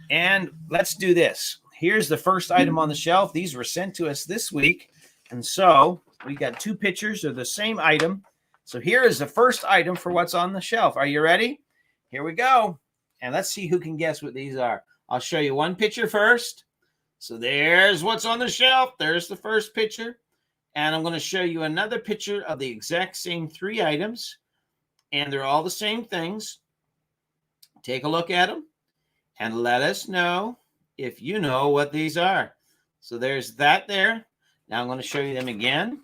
And let's do this. Here's the first item on the shelf. These were sent to us this week. And so we got 2 pictures of the same item. So here is the first item for what's on the shelf. Are you ready? Here we go. And let's see who can guess what these are. I'll show you one picture first. So there's what's on the shelf. There's the first picture. And I'm going to show you another picture of the exact same 3 items. And they're all the same things. Take a look at them and let us know if you know what these are. So there's that there. Now I'm going to show you them again.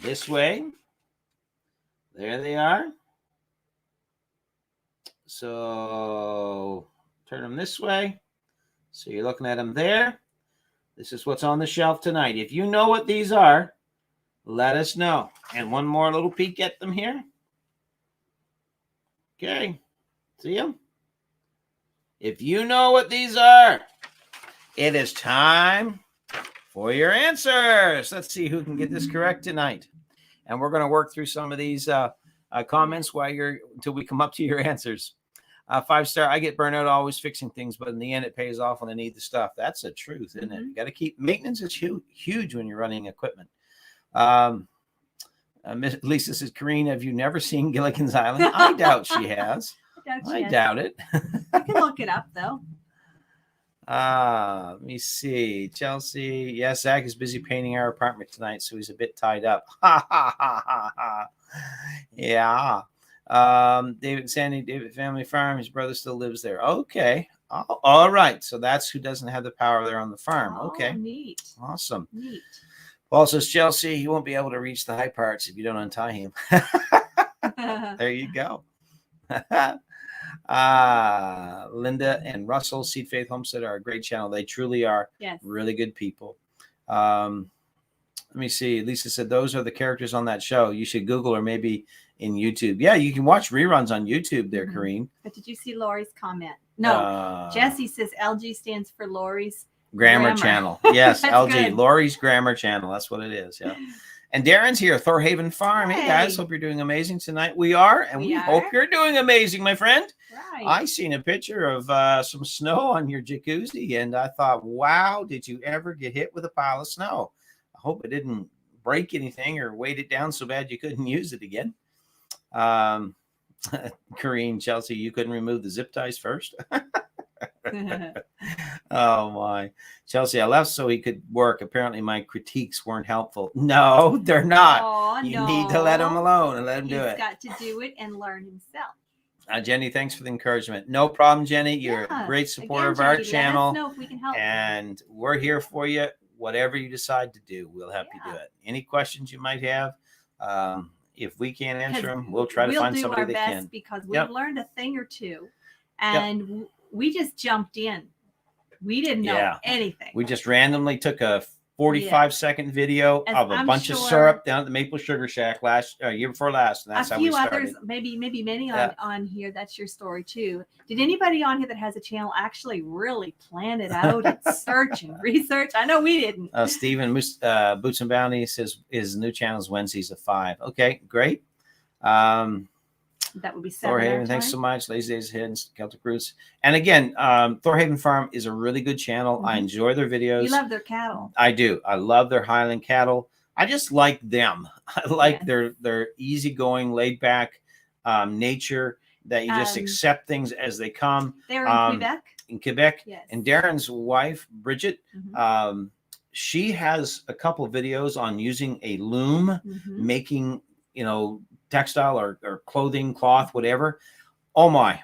This way. There they are. So turn them this way. So you're looking at them there. This is what's on the shelf tonight. If you know what these are, let us know. And one more little peek at them here. Okay. See them? If you know what these are, it is time for your answers. Let's see who can get this correct tonight. And we're going to work through some of these comments until we come up to your answers. 5-star, I get burnout always fixing things, but in the end, it pays off when I need the stuff. That's the truth, isn't it? You got to keep maintenance is huge when you're running equipment. Miss Lisa says, Kareen, have you never seen Gilligan's Island? I doubt she has. I doubt it. You can look it up, though. Let me see. Chelsea. Yes, Zach is busy painting our apartment tonight, so he's a bit tied up. Yeah. David Family Farm. His brother still lives there. Okay. Oh, all right. So that's who doesn't have the power there on the farm. Okay. Neat. Awesome. Neat. Paul says, Chelsea, he won't be able to reach the high parts if you don't untie him. There you go. Linda and Russell, Seed Faith Homestead, are a great channel. They truly are. Yes. Really good people. Let me see. Lisa said, those are the characters on that show. You should Google or maybe in YouTube. Yeah, you can watch reruns on YouTube there, Kareen. But did you see Lori's comment? No. Jesse says LG stands for Lori's Grammar Channel. Yes, LG. Good. Lori's Grammar Channel. That's what it is. Yeah. And Darren's here, Thorhaven Farm. Hey, guys, hope you're doing amazing tonight. We are, and we hope you're doing amazing, my friend. Right. I seen a picture of some snow on your jacuzzi, and I thought, wow, did you ever get hit with a pile of snow? I hope it didn't break anything or weight it down so bad you couldn't use it again. Kareen, Chelsea, you couldn't remove the zip ties first? Oh my. Chelsea, I left so he could work. Apparently my critiques weren't helpful. No, they're not. You need to let him alone and let him do it. He's got to do it and learn himself. Jenny, thanks for the encouragement. No problem, Jenny. You're a great supporter of our channel. Let us know if we can help. And we're here for you. Whatever you decide to do, we'll help you do it. Any questions you might have, if we can't answer them, we'll try to find somebody that can. Because we've learned a thing or two, and we just jumped in. We didn't know anything. We just randomly took a 45-second video of a bunch of syrup down at the Maple Sugar Shack year before last. And that's how we started. A few others, maybe many on here. That's your story too. Did anybody on here that has a channel actually really plan it out and search and research? I know we didn't. Stephen Boots and Bounty says his new channel is Wednesdays at 5. Okay, great. That would be Saturday. Thorhaven, thanks so much. Lazy Days Ahead and Celtic Roots. And again, Thorhaven Farm is a really good channel. I enjoy their videos. You love their cattle. I do. I love their Highland cattle. I just like them. I like their easygoing, laid back nature that you just accept things as they come. They're in Quebec. In Quebec. Yes. And Darren's wife, Bridget, she has a couple of videos on using a loom, making, textile or clothing, cloth, whatever. Oh my,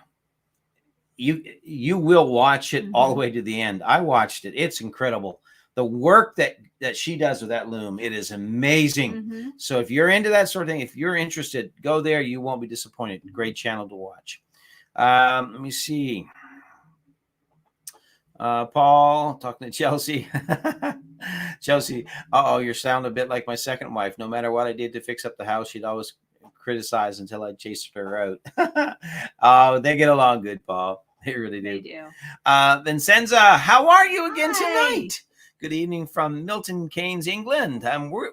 you will watch it all the way to the end. I watched it. It's incredible. The work that she does with that loom, it is amazing. So if you're into that sort of thing, if you're interested, go there. You won't be disappointed. Great channel to watch. Let me see. Paul talking to Chelsea. Chelsea, you're sounding a bit like my second wife. No matter what I did to fix up the house, she'd always criticize until I chased her out. They get along good, Paul. They really do. They do. Vincenza, how are you again tonight? Good evening from Milton Keynes, England.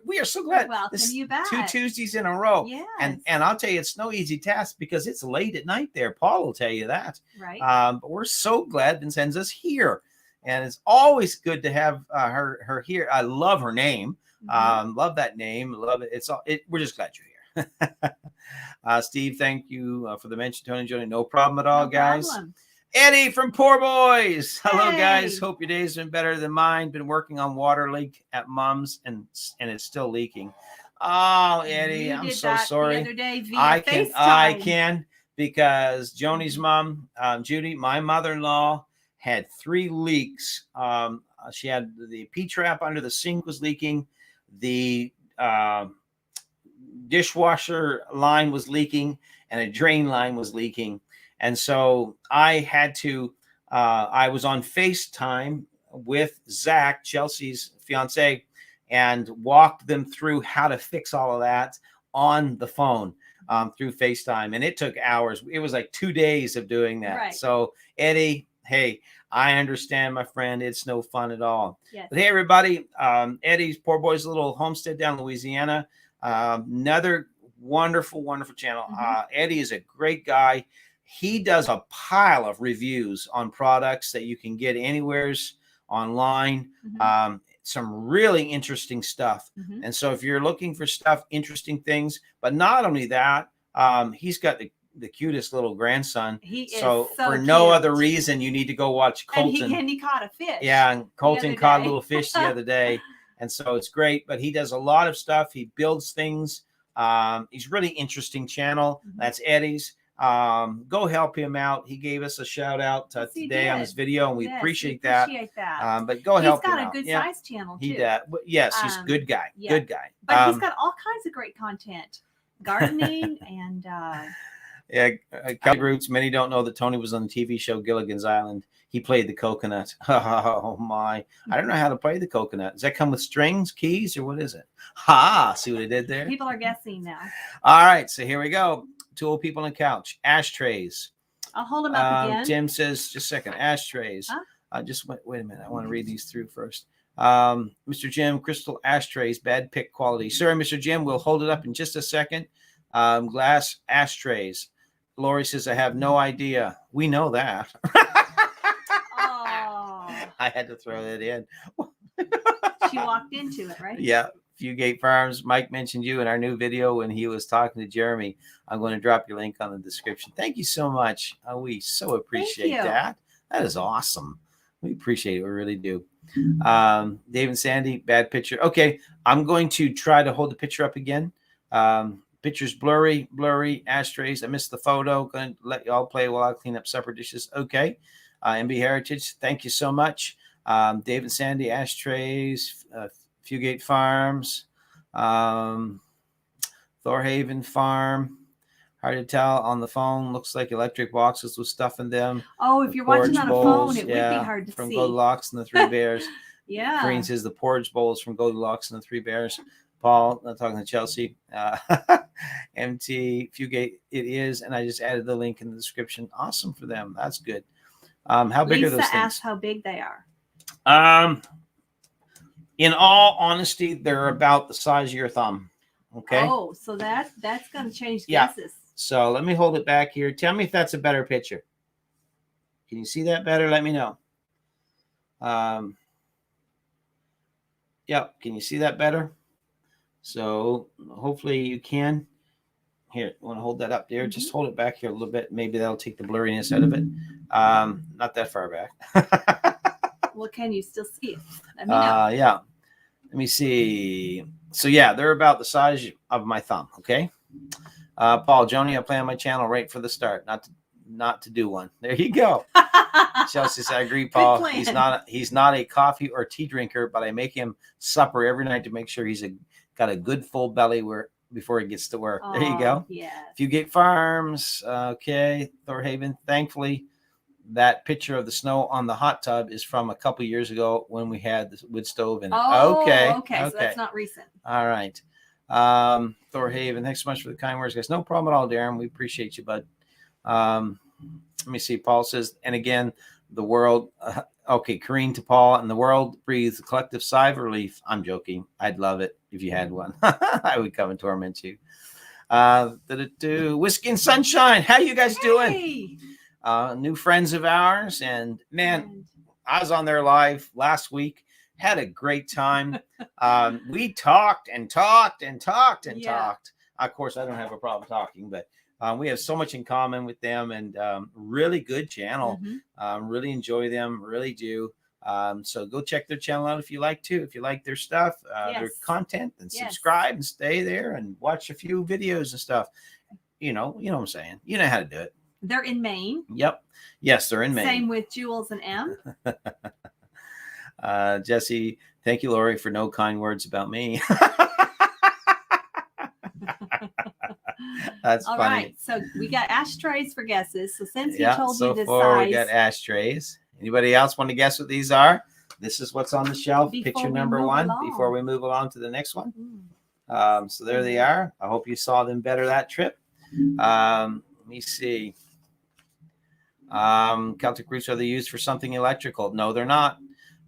We are so glad. Welcome you back. 2 Tuesdays in a row. Yes. And I'll tell you, it's no easy task because it's late at night there. Paul will tell you that. Right. But we're so glad Vincenza's here. And it's always good to have her here. I love her name. Love that name. Love it. We're just glad you're here. Steve, thank you for the mention, Tony and Joni. No problem at all, guys. Eddie from Poor Boys. Hello, guys. Hope your day's been better than mine. Been working on water leak at Mom's and it's still leaking. Oh, Eddie, I'm so sorry. The other day via FaceTime. I can because Joni's mom, Judy, my mother-in-law, had 3 leaks. She had the P-trap under the sink was leaking. The dishwasher line was leaking and a drain line was leaking. And so I had to, I was on FaceTime with Zach, Chelsea's fiance, and walked them through how to fix all of that on the phone through FaceTime. And it took hours. It was like 2 days of doing that. Right. So Eddie, hey, I understand, my friend. It's no fun at all. Yes. But hey, everybody, Eddie's Poor Boys little homestead down in Louisiana. Another wonderful, wonderful channel. Eddie is a great guy. He does a pile of reviews on products that you can get anywheres online. Some really interesting stuff. And so if you're looking for stuff, interesting things, but not only that, he's got the cutest little grandson. So for no other reason, you need to go watch Colton. And he caught a fish. Yeah, and Colton caught a little fish the other day. And so it's great. But he does a lot of stuff. He builds things. He's really interesting channel. That's Eddie's. Go help him out. He gave us a shout out today on this video, and we appreciate that. But go help him out. He's got a good size channel too. He does. Yes, he's a good guy. Good guy. But he's got all kinds of great content, gardening and. Cali Roots. Many don't know that Tony was on the TV show Gilligan's Island. He played the coconut. Oh my! I don't know how to play the coconut. Does that come with strings, keys, or what is it? See what I did there? People are guessing now. All right, so here we go. Two old people on the couch. Ashtrays. I'll hold them up again. Tim says, just a second. Ashtrays. Just wait a minute. I want to read these through first. Mr. Jim, crystal ashtrays, bad pick quality. Sorry, Mr. Jim. We'll hold it up in just a second. Glass ashtrays. Lori says, I have no idea. We know that. I had to throw that in. She walked into it, right? Yeah. Fugate Farms. Mike mentioned you in our new video when he was talking to Jeremy. I'm going to drop your link on the description. Thank you so much. We so appreciate that. That is awesome. We appreciate it. We really do. Dave and Sandy, bad picture. Okay. I'm going to try to hold the picture up again. Picture's blurry, ashtrays. I missed the photo. Going to let y'all play while I clean up supper dishes. Okay. MB Heritage, thank you so much. Dave and Sandy, ashtrays, Fugate Farms, Thorhaven Farm. Hard to tell on the phone. Looks like electric boxes with stuff in them. Oh, if you're watching on a phone, it would be hard to see. From Goldilocks and the Three Bears. Yeah. Green says the porridge bowls from Goldilocks and the Three Bears. Paul, not talking to Chelsea. MT Fugate, it is. And I just added the link in the description. Awesome for them. That's good. How big are those things? Lisa asked how big they are. In all honesty, they're about the size of your thumb. Okay. Oh, so that's going to change guesses. So let me hold it back here. Tell me if that's a better picture. Can you see that better? Let me know. Yep. Can you see that better? So hopefully you can. Here, I want to hold that up there. Just hold it back here a little bit. Maybe that'll take the blurriness out of it. Not that far back. Well, can you still see it? Let me know. Yeah. Let me see. So yeah, they're about the size of my thumb. Okay. Paul, Joni, I play on my channel right for the start. Not to do one. There you go. Chelsea says, I agree, Paul. He's not a coffee or tea drinker, but I make him supper every night to make sure he's got a good full belly before he gets to work. There you go. Yeah. Fugate Farms. Okay. Thorhaven. Thankfully, that picture of the snow on the hot tub is from a couple years ago when we had the wood stove in it. Okay. So that's not recent. All right. Thorhaven. Thanks so much for the kind words, guys. No problem at all, Darren. We appreciate you, bud. Let me see. Paul says, and again, the world. Okay, Kareen to Paul, and the world breathes a collective sigh of relief. I'm joking. I'd love it if you had one. I would come and torment you. Whiskey and Sunshine. How you guys doing? New friends of ours, and man, I was on their live last week. Had a great time. We talked and talked and talked and talked. Of course, I don't have a problem talking, but we have so much in common with them, and really good channel. Really enjoy them, really do. So go check their channel out if you like to. If you like their stuff, their content, and subscribe and stay there and watch a few videos and stuff. You know what I'm saying. You know how to do it. They're in Maine. Yep. Yes, they're in Maine. Same with Jules and M. Jesse, thank you, Lori, for no kind words about me. That's all funny. Right. So we got ashtrays for guesses. So since he told you the size, we got ashtrays. Anybody else want to guess what these are? This is what's on the shelf. Picture number one before we move along to the next one. So there they are. I hope you saw them better that trip. Let me see. Celtic roots, are they used for something electrical? No, they're not.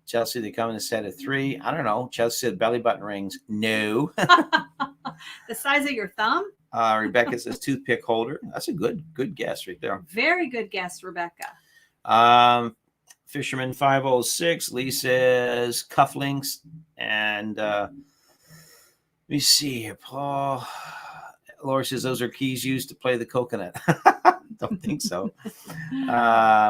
Chelsea, they come in a set of 3. I don't know. Chelsea said belly button rings. No. The size of your thumb? Rebecca says toothpick holder. That's a good guess right there. Very good guess, Rebecca. Fisherman 506. Lee says cufflinks. And let me see here, Paul. Laura says those are keys used to play the coconut. Don't think so.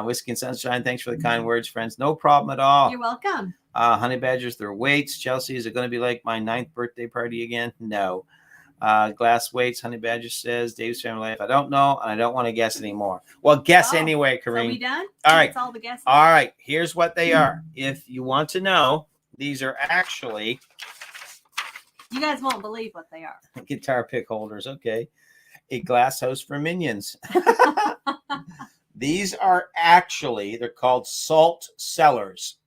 Whiskey and Sunshine, thanks for the kind words, friends. No problem at all. You're welcome. Honey Badgers, their weights. Chelsea, is it going to be like my 9th birthday party again? No. Glass weights, Honey Badger says. Dave's Family Life, I don't know, and I don't want to guess anymore. Well, guess anyway, Kareem. Are we done? All right. That's all the guesses. All right, here's what they are. If you want to know, these are actually... You guys won't believe what they are. Guitar pick holders, okay. A glass house for minions. These are actually, they're called salt cellars.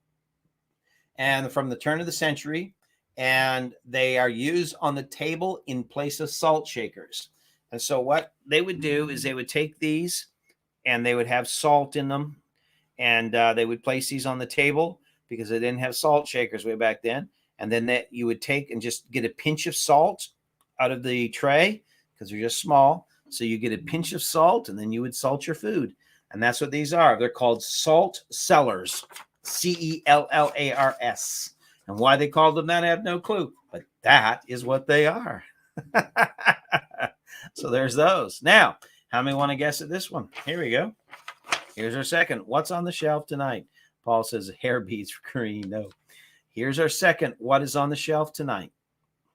And from the turn of the century, and they are used on the table in place of salt shakers. And so what they would do is they would take these and they would have salt in them, and they would place these on the table because they didn't have salt shakers way back then. And then that you would take and just get a pinch of salt out of the tray because they're just small. So you get a pinch of salt and then you would salt your food. And that's what these are. They're called salt cellars, Cellars. And why they called them that, I have no clue. But that is what they are. So there's those. Now, how many want to guess at this one? Here we go. Here's our second. What's on the shelf tonight? Paul says hair beads for Kareem. No. Here's our second. What is on the shelf tonight?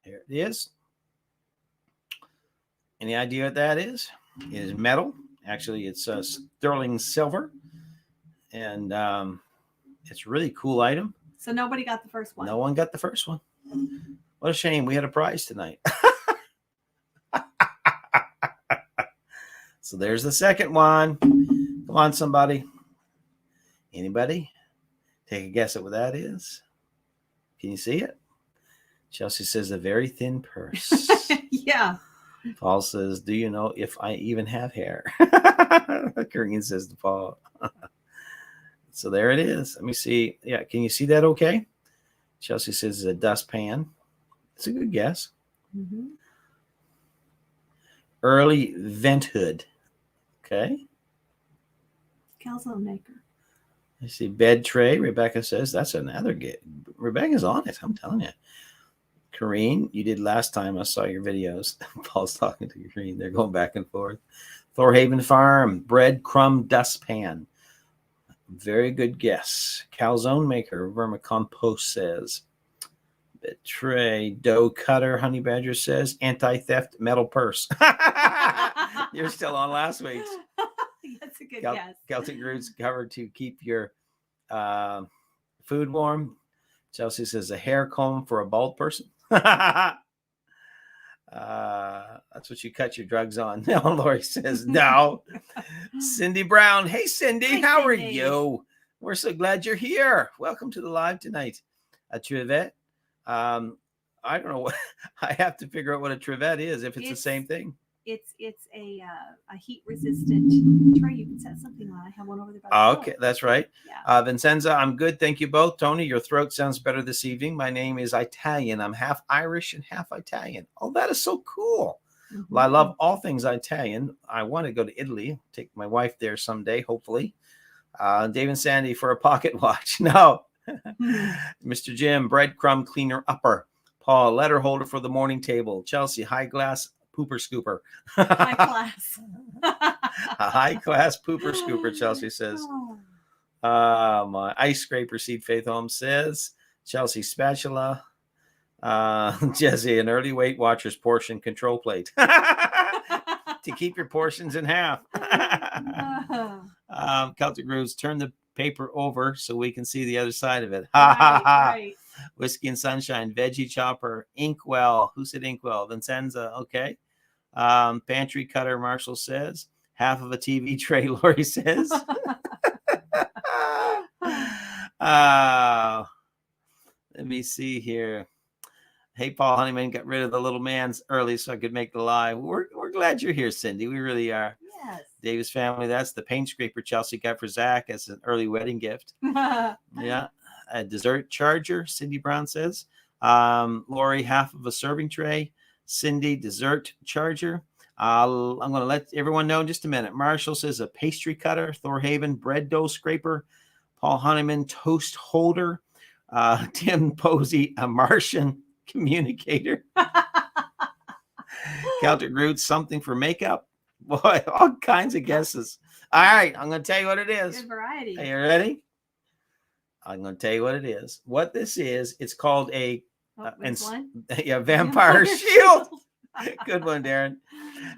Here it is. Any idea what that is? It is metal. Actually, it's sterling silver. And it's a really cool item. So nobody got the first one. No one got the first one. What a shame. We had a prize tonight. So there's the second one. Come on, somebody. Anybody? Take a guess at what that is. Can you see it? Chelsea says a very thin purse. Yeah. Paul says, do you know if I even have hair? Kareem says to Paul. So there it is. Let me see. Yeah, can you see that okay? Chelsea says it's a dustpan. It's a good guess. Mm-hmm. Early vent hood. Okay. Calzone maker. I see bed tray. Rebecca says that's another get. Rebecca's on it. I'm telling you. Kareen, you did last time I saw your videos. Paul's talking to Kareen. They're going back and forth. Thorhaven Farm, breadcrumb dustpan. Very good guess. Calzone maker, vermicompost says. Bed tray, dough cutter, Honey Badger says. Anti-theft metal purse. You're still on last week's. That's a good guess. Celtic roots cover to keep your food warm. Chelsea says a hair comb for a bald person. That's what you cut your drugs on. No, Lori says no. Cindy Brown. Hey, Cindy. Hi, how Cindy. are you? We're so glad you're here. Welcome to the live tonight. A trivet. I don't know what I have to figure out what a trivet is, if it's the same thing. It's a heat resistant tray you can set something on. I have one over there. By the Okay, that's right. Yeah. Vincenza, I'm good. Thank you both. Tony, your throat sounds better this evening. My name is Italian. I'm half Irish and half Italian. Oh, that is so cool. Mm-hmm. Well, I love all things Italian. I want to go to Italy, take my wife there someday, hopefully. Dave and Sandy for a pocket watch. No. Mr. Jim, breadcrumb cleaner upper. Paul, letter holder for the morning table. Chelsea, high glass pooper scooper. High class. A high class pooper scooper, Chelsea says. My ice scraper, Seed Faith Home says. Chelsea spatula. Jesse, an early Weight Watchers portion control plate. To keep your portions in half. Celtic Roots, turn the paper over so we can see the other side of it. Right. Whiskey and Sunshine, veggie chopper, Inkwell. Who said Inkwell? Vincenza. Okay. Pantry cutter, Marshall says. Half of a TV tray, Lori says. Let me see here. Hey, Paul Honeyman got rid of the little man's early so I could make the live. We're glad you're here, Cindy. We really are. Yes. Davis family, that's the paint scraper Chelsea got for Zach as an early wedding gift. Yeah. A dessert charger, Cindy Brown says. Lori, half of a serving tray. Cindy, dessert charger. I'm going to let everyone know in just a minute. Marshall says a pastry cutter. Thorhaven, bread dough scraper. Paul Honeyman, toast holder. Tim Posey, a Martian communicator. Celtic roots, something for makeup. Boy, all kinds of guesses. All right, I'm going to tell you what it is. Good variety. Are you ready? I'm going to tell you what it is. What this is, it's called a vampire shield. Good one, Darren.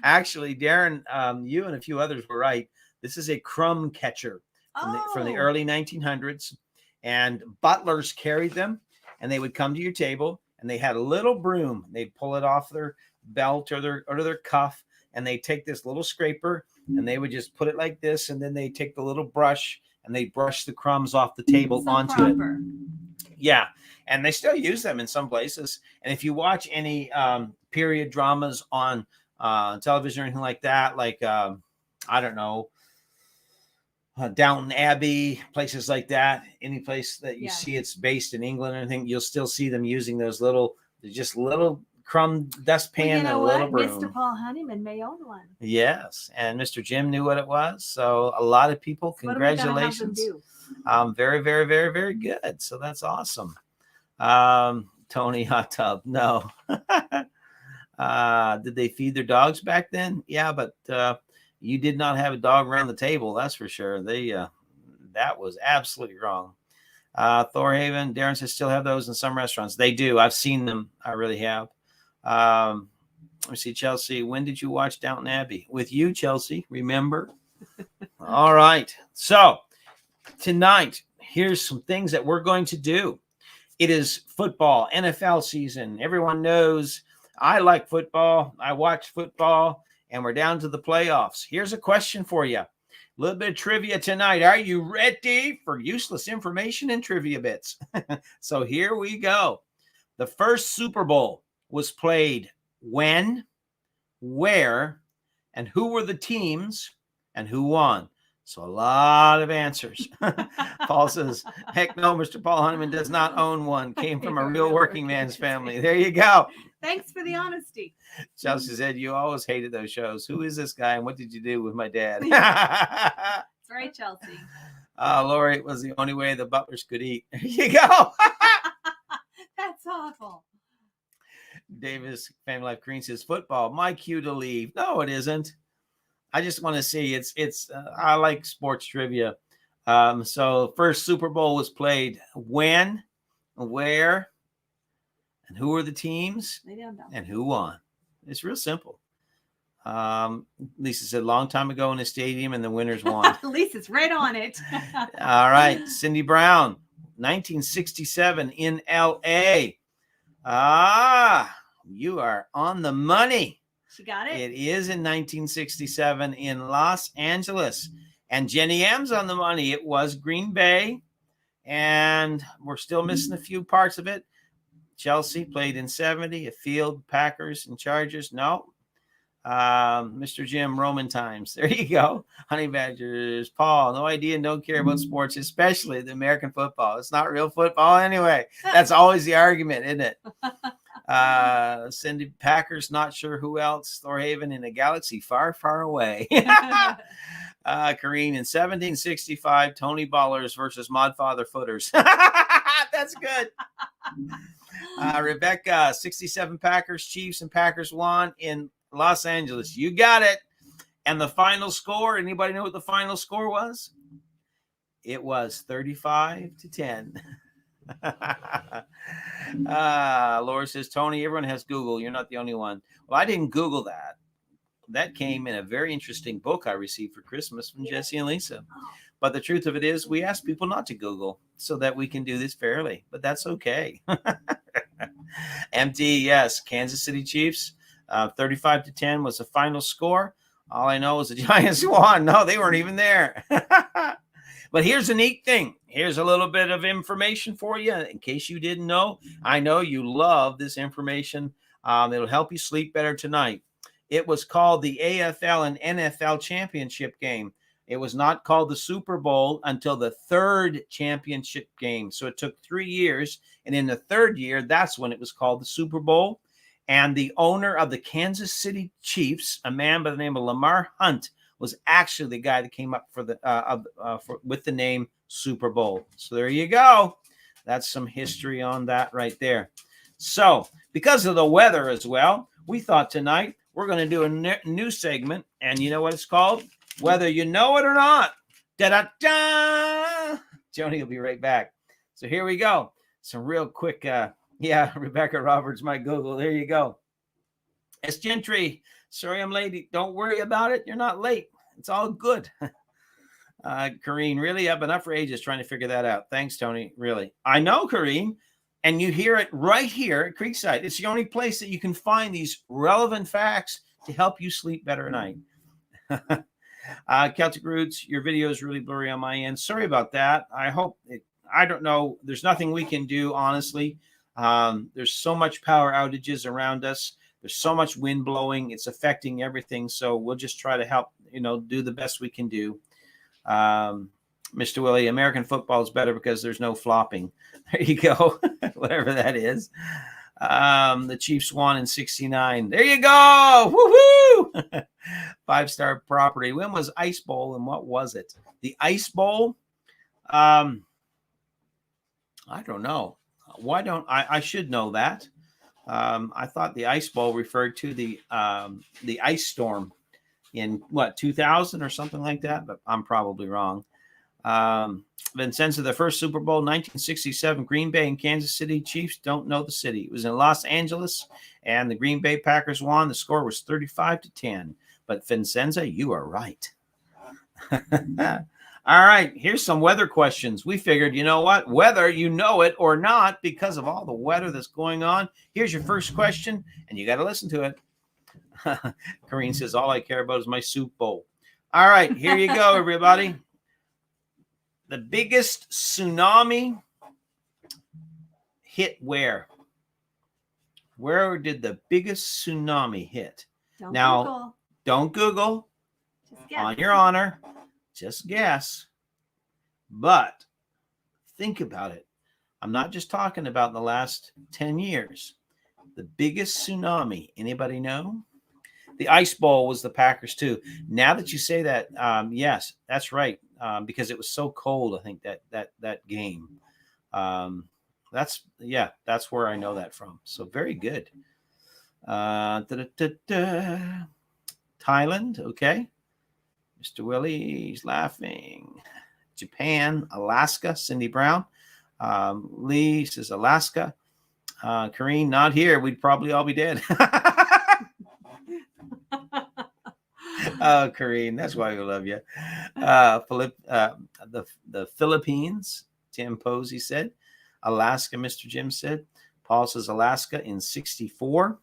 Actually, Darren, you and a few others were right. This is a crumb catcher from the early 1900s. And butlers carried them, and they would come to your table, and they had a little broom. They'd pull it off their belt or their cuff, and they take this little scraper, and they would just put it like this, and then they take the little brush, and they brush the crumbs off the table onto it. Yeah, and they still use them in some places. And if you watch any period dramas on television or anything like that, like I don't know, Downton Abbey, places like that, any place that you see it's based in England or anything, you'll still see them using those little crumb dustpan and a little broom. Mr. Paul Honeyman may own one. Yes, and Mr. Jim knew what it was. So a lot of people, congratulations. Very, very, very, very good. So that's awesome. Tony Hot Tub, no. Did they feed their dogs back then? Yeah, but you did not have a dog around the table, that's for sure. That was absolutely wrong. Thorhaven, Darren says still have those in some restaurants. They do. I've seen them. I really have. Let me see, Chelsea. When did you watch Downton Abbey? With you, Chelsea. Remember? All right. So tonight, here's some things that we're going to do. It is football, NFL season. Everyone knows I like football. I watch football. And we're down to the playoffs. Here's a question for you. A little bit of trivia tonight. Are you ready for useless information and trivia bits? So here we go. The first Super Bowl was played when, where, and who were the teams, and who won? So a lot of answers. Paul says, heck no, Mr. Paul Honeyman does not own one. Came from a real working man's family. There you go. Thanks for the honesty. Chelsea said, you always hated those shows. Who is this guy and what did you do with my dad? That's right, Chelsea. Lori, it was the only way the butlers could eat. There you go. That's awful. Davis, Family Life Green says, football, my cue to leave. No, it isn't. I just want to see I like sports trivia. So first Super Bowl was played when, where, and who were the teams, and who won. It's real simple. Lisa said long time ago in a stadium and the winners won. Lisa's right on it. All right. Cindy Brown, 1967 in LA. You are on the money. She got it. It is in 1967 in Los Angeles. And Jenny M's on the money. It was Green Bay. And we're still missing a few parts of it. Chelsea played in 70. A field, Packers and Chargers. No. Mr. Jim, Roman times. There you go. Honey Badgers. Paul, no idea and don't care about sports, especially the American football. It's not real football anyway. That's always the argument, isn't it? Cindy, Packers, not sure who else. Thorhaven in a galaxy far, far away. Kareen in 1765, Tony Ballers versus Modfather Footers. That's good. Rebecca, 67 Packers, Chiefs, and Packers won in Los Angeles. You got it. And the final score, anybody know what the final score was? It was 35-10. Laura says, Tony, everyone has Google. You're not the only one. Well, I didn't Google that. That came in a very interesting book I received for Christmas from Jesse and Lisa. But the truth of it is we ask people not to Google so that we can do this fairly. But that's okay. MD, yes. Kansas City Chiefs, 35-10 was the final score. All I know is the Giants won. No, they weren't even there. But here's a neat thing. Here's a little bit of information for you in case you didn't know. I know you love this information. It'll help you sleep better tonight. It was called the AFL and NFL championship game. It was not called the Super Bowl until the third championship game. So it took 3 years. And in the third year, that's when it was called the Super Bowl. And the owner of the Kansas City Chiefs, a man by the name of Lamar Hunt, was actually the guy that came up with the name Super Bowl. So there you go. That's some history on that right there. So because of the weather as well, we thought tonight we're going to do a new segment. And you know what it's called? Whether you know it or not. Da-da-da! Joni will be right back. So here we go. Some real quick, Rebecca Roberts, my Google. There you go. S. Gentry. Sorry I'm late. Don't worry about it. You're not late. It's all good. Kareen, really? I've been up for ages trying to figure that out. Thanks, Tony. Really. I know, Kareen. And you hear it right here at Creekside. It's the only place that you can find these relevant facts to help you sleep better at night. Celtic Roots, your video is really blurry on my end. Sorry about that. I don't know. There's nothing we can do, honestly. There's so much power outages around us. There's so much wind blowing. It's affecting everything. So we'll just try to help, do the best we can do. Mr. Willie, American football is better because there's no flopping. There you go. Whatever that is. The Chiefs won in 1969. There you go. Woohoo! 5-star property. When was Ice Bowl and what was it? The Ice Bowl? I don't know. Why don't I should know that. I thought the Ice Bowl referred to the ice storm in 2000 or something like that, but I'm probably wrong. Vincenzo, the first Super Bowl, 1967, Green Bay and Kansas City Chiefs. Don't know the city. It was in Los Angeles, and the Green Bay Packers won. The score was 35-10. But Vincenzo, you are right. All right, here's some weather questions. We figured, you know what? Whether you know it or not, because of all the weather that's going on, here's your first question, and you got to listen to it. Kareen says, all I care about is my soup bowl. All right, here you go, everybody. The biggest tsunami hit where? Where did the biggest tsunami hit? Don't Google. Just guess. On your honor. Just guess. But think about it. I'm not just talking about the last 10 years. The biggest tsunami. Anybody know? The Ice Bowl was the Packers too. Now that you say that, yes, that's right. Because it was so cold, I think that game. That's where I know that from. So very good. Thailand, okay. Mr. Willie's laughing. Japan, Alaska, Cindy Brown. Lee says Alaska. Kareen, not here. We'd probably all be dead. Oh, Kareen, that's why we love you. The Philippines, Tim Posey said. Alaska, Mr. Jim said. Paul says Alaska in 1964.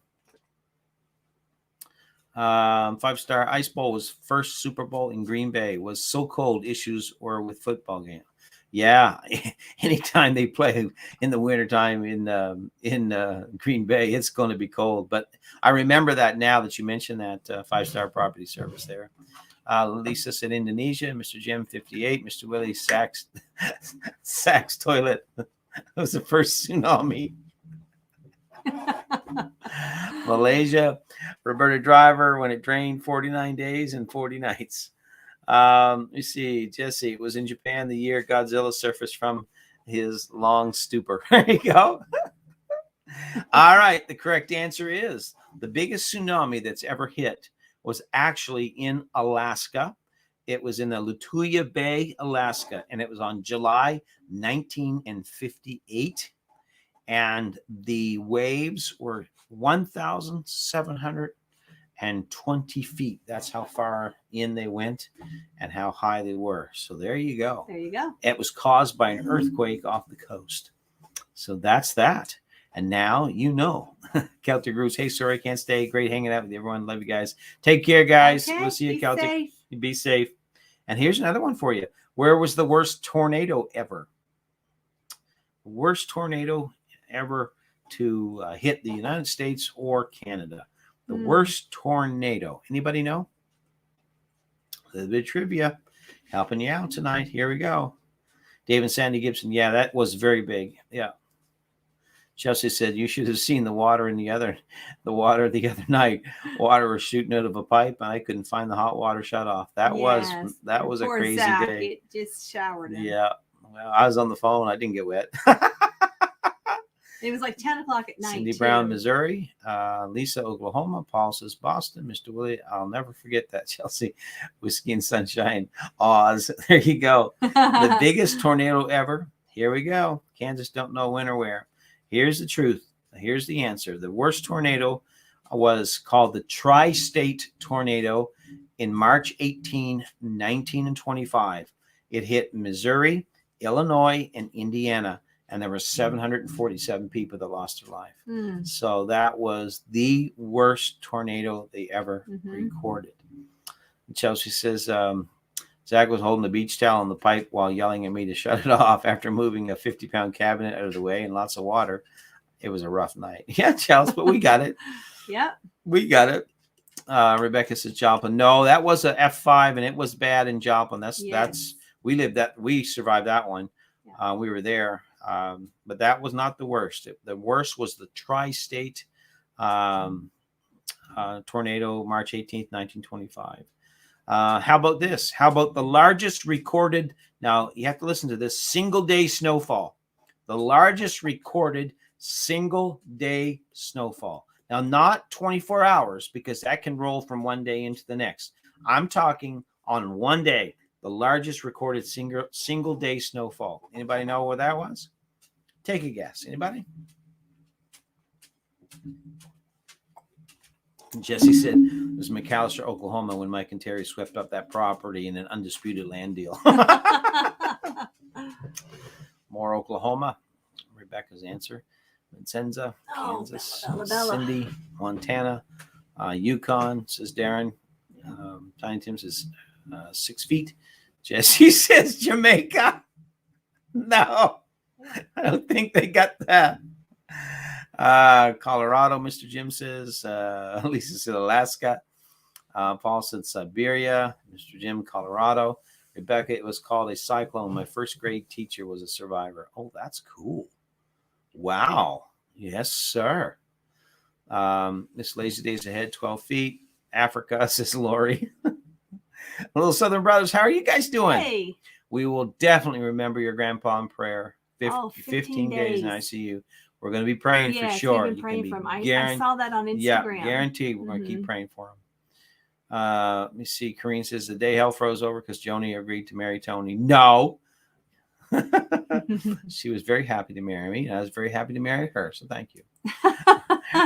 5-star Ice Bowl was first Super Bowl in Green Bay. Was so cold, issues were with football game. Yeah, anytime they play in the wintertime in Green Bay, it's going to be cold. But I remember that now that you mentioned that 5-star property service there. Lisa said Indonesia. Mr. Jim, 58. Mr. Willie, Sachs toilet. It was the first tsunami. Malaysia, Roberta Driver, when it drained 49 days and 40 nights. You see, Jesse, it was in Japan the year Godzilla surfaced from his long stupor. There you go. All right, the correct answer is the biggest tsunami that's ever hit was actually in Alaska. It was in the Lituya Bay, Alaska, and it was on July 1958. And the waves were 1,720 feet. That's how far in they went and how high they were. So there you go. There you go. It was caused by an earthquake off the coast. So that's that. And now you know. Celtic Roots, hey, sorry, I can't stay. Great hanging out with everyone. Love you guys. Take care, guys. Okay, we'll see you, Celtic. Safe. Be safe. And here's another one for you. Where was the worst tornado ever? Worst tornado ever to hit the United States or Canada? The worst tornado. Anybody know? A little bit of trivia. Helping you out tonight. Here we go. Dave and Sandy Gibson. Yeah, that was very big. Yeah. Chelsea said, you should have seen the water the other night. Water was shooting out of a pipe, and I couldn't find the hot water shut off. That was a Poor crazy Zach, day. It just showered him. Yeah. Well, I was on the phone. I didn't get wet. It was like 10 o'clock at night. Cindy Brown, Missouri. Lisa, Oklahoma. Paul says Boston. Mr. Willie, I'll never forget that. Chelsea, Whiskey and Sunshine, Oz. There you go. The biggest tornado ever. Here we go. Kansas don't know when or where. Here's the truth. Here's the answer. The worst tornado was called the Tri-State Tornado in March 18, 1925. It hit Missouri, Illinois, and Indiana, and there were 747 people that lost their life. So that was the worst tornado they ever recorded. Chelsea says, Zach was holding the beach towel on the pipe while yelling at me to shut it off after moving a 50-pound cabinet out of the way and lots of water. It was a rough night. Yeah, Chelsea, but we got it. Yeah. We got it. Rebecca says Joplin. No, that was a F5, and it was bad in Joplin. We survived that one. Yeah. We were there. But that was not the worst. The worst was the Tri-State tornado, March 18th, 1925. How about this? How about the largest recorded, now you have to listen to this, single-day snowfall. The largest recorded single-day snowfall. Now, not 24 hours, because that can roll from one day into the next. I'm talking on one day, the largest recorded single-day snowfall. Anybody know what that was? Take a guess. Anybody? Jesse said it was McAllister, Oklahoma, when Mike and Terry swept up that property in an undisputed land deal. More Oklahoma. Rebecca's answer. Vincenza, Kansas. Bella. Cindy, Montana. Yukon, says Darren. Tiny Tim says 6 feet. Jesse says Jamaica. No. I don't think they got that. Colorado, Mr. Jim says. Lisa said Alaska. Paul said Siberia. Mr. Jim, Colorado. Rebecca, it was called a cyclone. My first grade teacher was a survivor. Oh, that's cool. Wow. Yes, sir. This lazy days ahead, 12 feet. Africa, says Lori. Little Southern Brothers, how are you guys doing? Hey. We will definitely remember your grandpa in prayer. 15 days in ICU. We're going to be praying for sure. We've been praying for him. I saw that on Instagram. Yeah, guaranteed. We're going to keep praying for him. Let me see. Corrine says the day hell froze over because Joni agreed to marry Tony. No. She was very happy to marry me, and I was very happy to marry her. So thank you.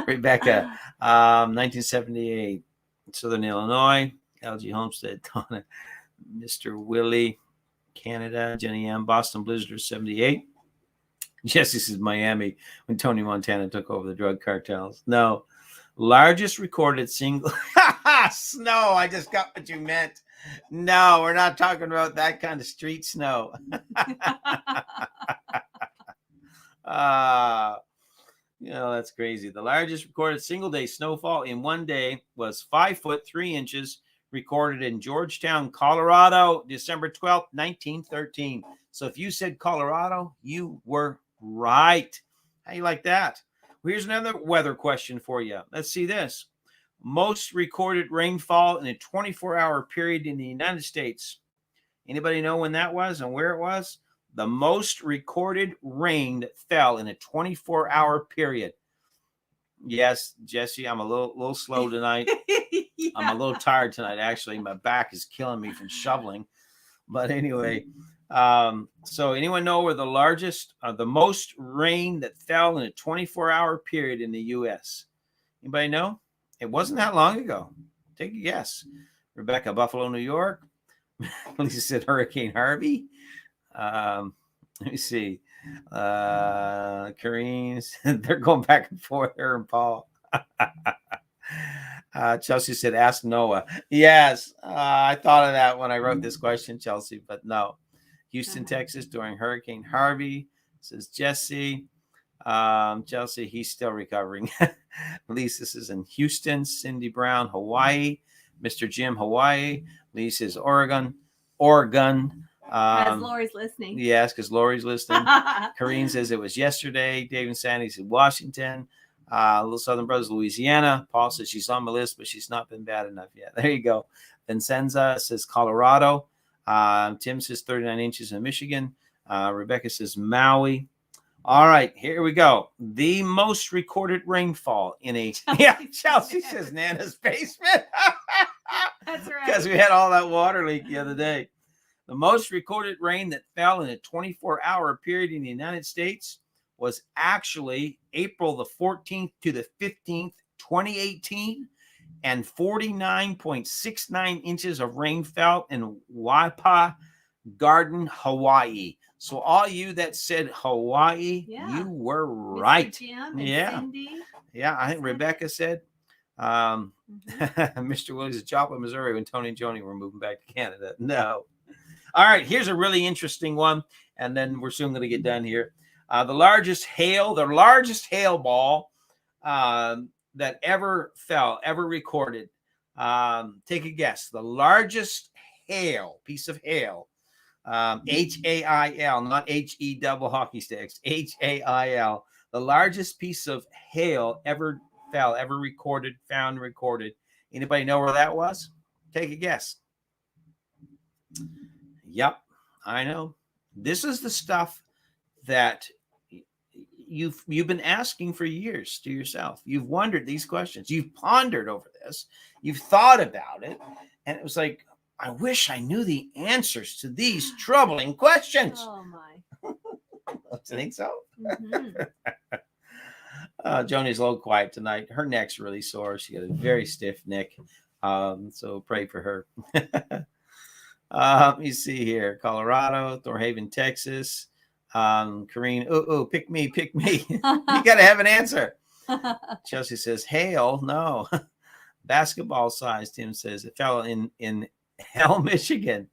Rebecca, 1978, Southern Illinois, LG Homestead, Donna, Mr. Willie, Canada, Jenny M, Boston Blizzard, 78. Jesse says Miami when Tony Montana took over the drug cartels. No. Largest recorded single. Snow. I just got what you meant. No, we're not talking about that kind of street snow. That's crazy. The largest recorded single-day snowfall in one day was 5 foot 3 inches, recorded in Georgetown, Colorado, December 12th, 1913. So if you said Colorado, you were right. How you like that? Well, here's another weather question for you. Let's see this. Most recorded rainfall in a 24-hour period in the United States. Anybody know when that was and where it was? The most recorded rain that fell in a 24-hour period. Yes, Jesse, I'm a little slow tonight. Yeah. I'm a little tired tonight, actually. My back is killing me from shoveling. But anyway, so anyone know where the most rain that fell in a 24-hour period in the U.S.? Anybody know? It wasn't that long ago. Take a guess. Rebecca, Buffalo, New York. Lisa said Hurricane Harvey. Let me see. Kareen's, they're going back and forth, her and Paul. Chelsea said, ask Noah. Yes, I thought of that when I wrote this question, Chelsea, but no. Houston, Texas, during Hurricane Harvey, says Jesse. Chelsea, he's still recovering. Lisa says in Houston. Cindy Brown, Hawaii. Mr. Jim, Hawaii. Lisa says Oregon. As Lori's listening. Yes, because Lori's listening. Corrine says it was yesterday. David Sandy said Washington. Little Southern Brothers, Louisiana. Paul says she's on my list, but she's not been bad enough yet. There you go. Vincenza says Colorado. Tim says 39 inches in Michigan. Rebecca says Maui. All right, here we go. The most recorded rainfall in a Chelsea says Nana's basement. That's right. Because we had all that water leak the other day. The most recorded rain that fell in a 24-hour period in the United States was actually April the 14th to the 15th, 2018, and 49.69 inches of rain fell in Waipa Garden, Hawaii. So all you that said Hawaii, you were right. Jim and Cindy. Yeah, I think Rebecca said. Mr. Williams at Joplin, Missouri, when Tony and Joni were moving back to Canada. No. All right, here's a really interesting one, and then we're soon going to get done here. The largest hail ball that ever fell, ever recorded. Take a guess. The largest piece of hail, H-A-I-L, not H-E double hockey sticks, H-A-I-L. The largest piece of hail ever fell, ever recorded, found recorded. Anybody know where that was? Take a guess. Yep, I know. This is the stuff that you've been asking for years to yourself. You've wondered these questions. You've pondered over this. You've thought about it. And it was like, I wish I knew the answers to these troubling questions. Oh, my. Do you think so? Mm-hmm. Joni's a little quiet tonight. Her neck's really sore. She got a very stiff neck. So pray for her. Let me see here. Colorado, Thorhaven, Texas. Corrine, pick me. You got to have an answer. Chelsea says, hail, no. Basketball size, Tim says. It fell in Hell, Michigan.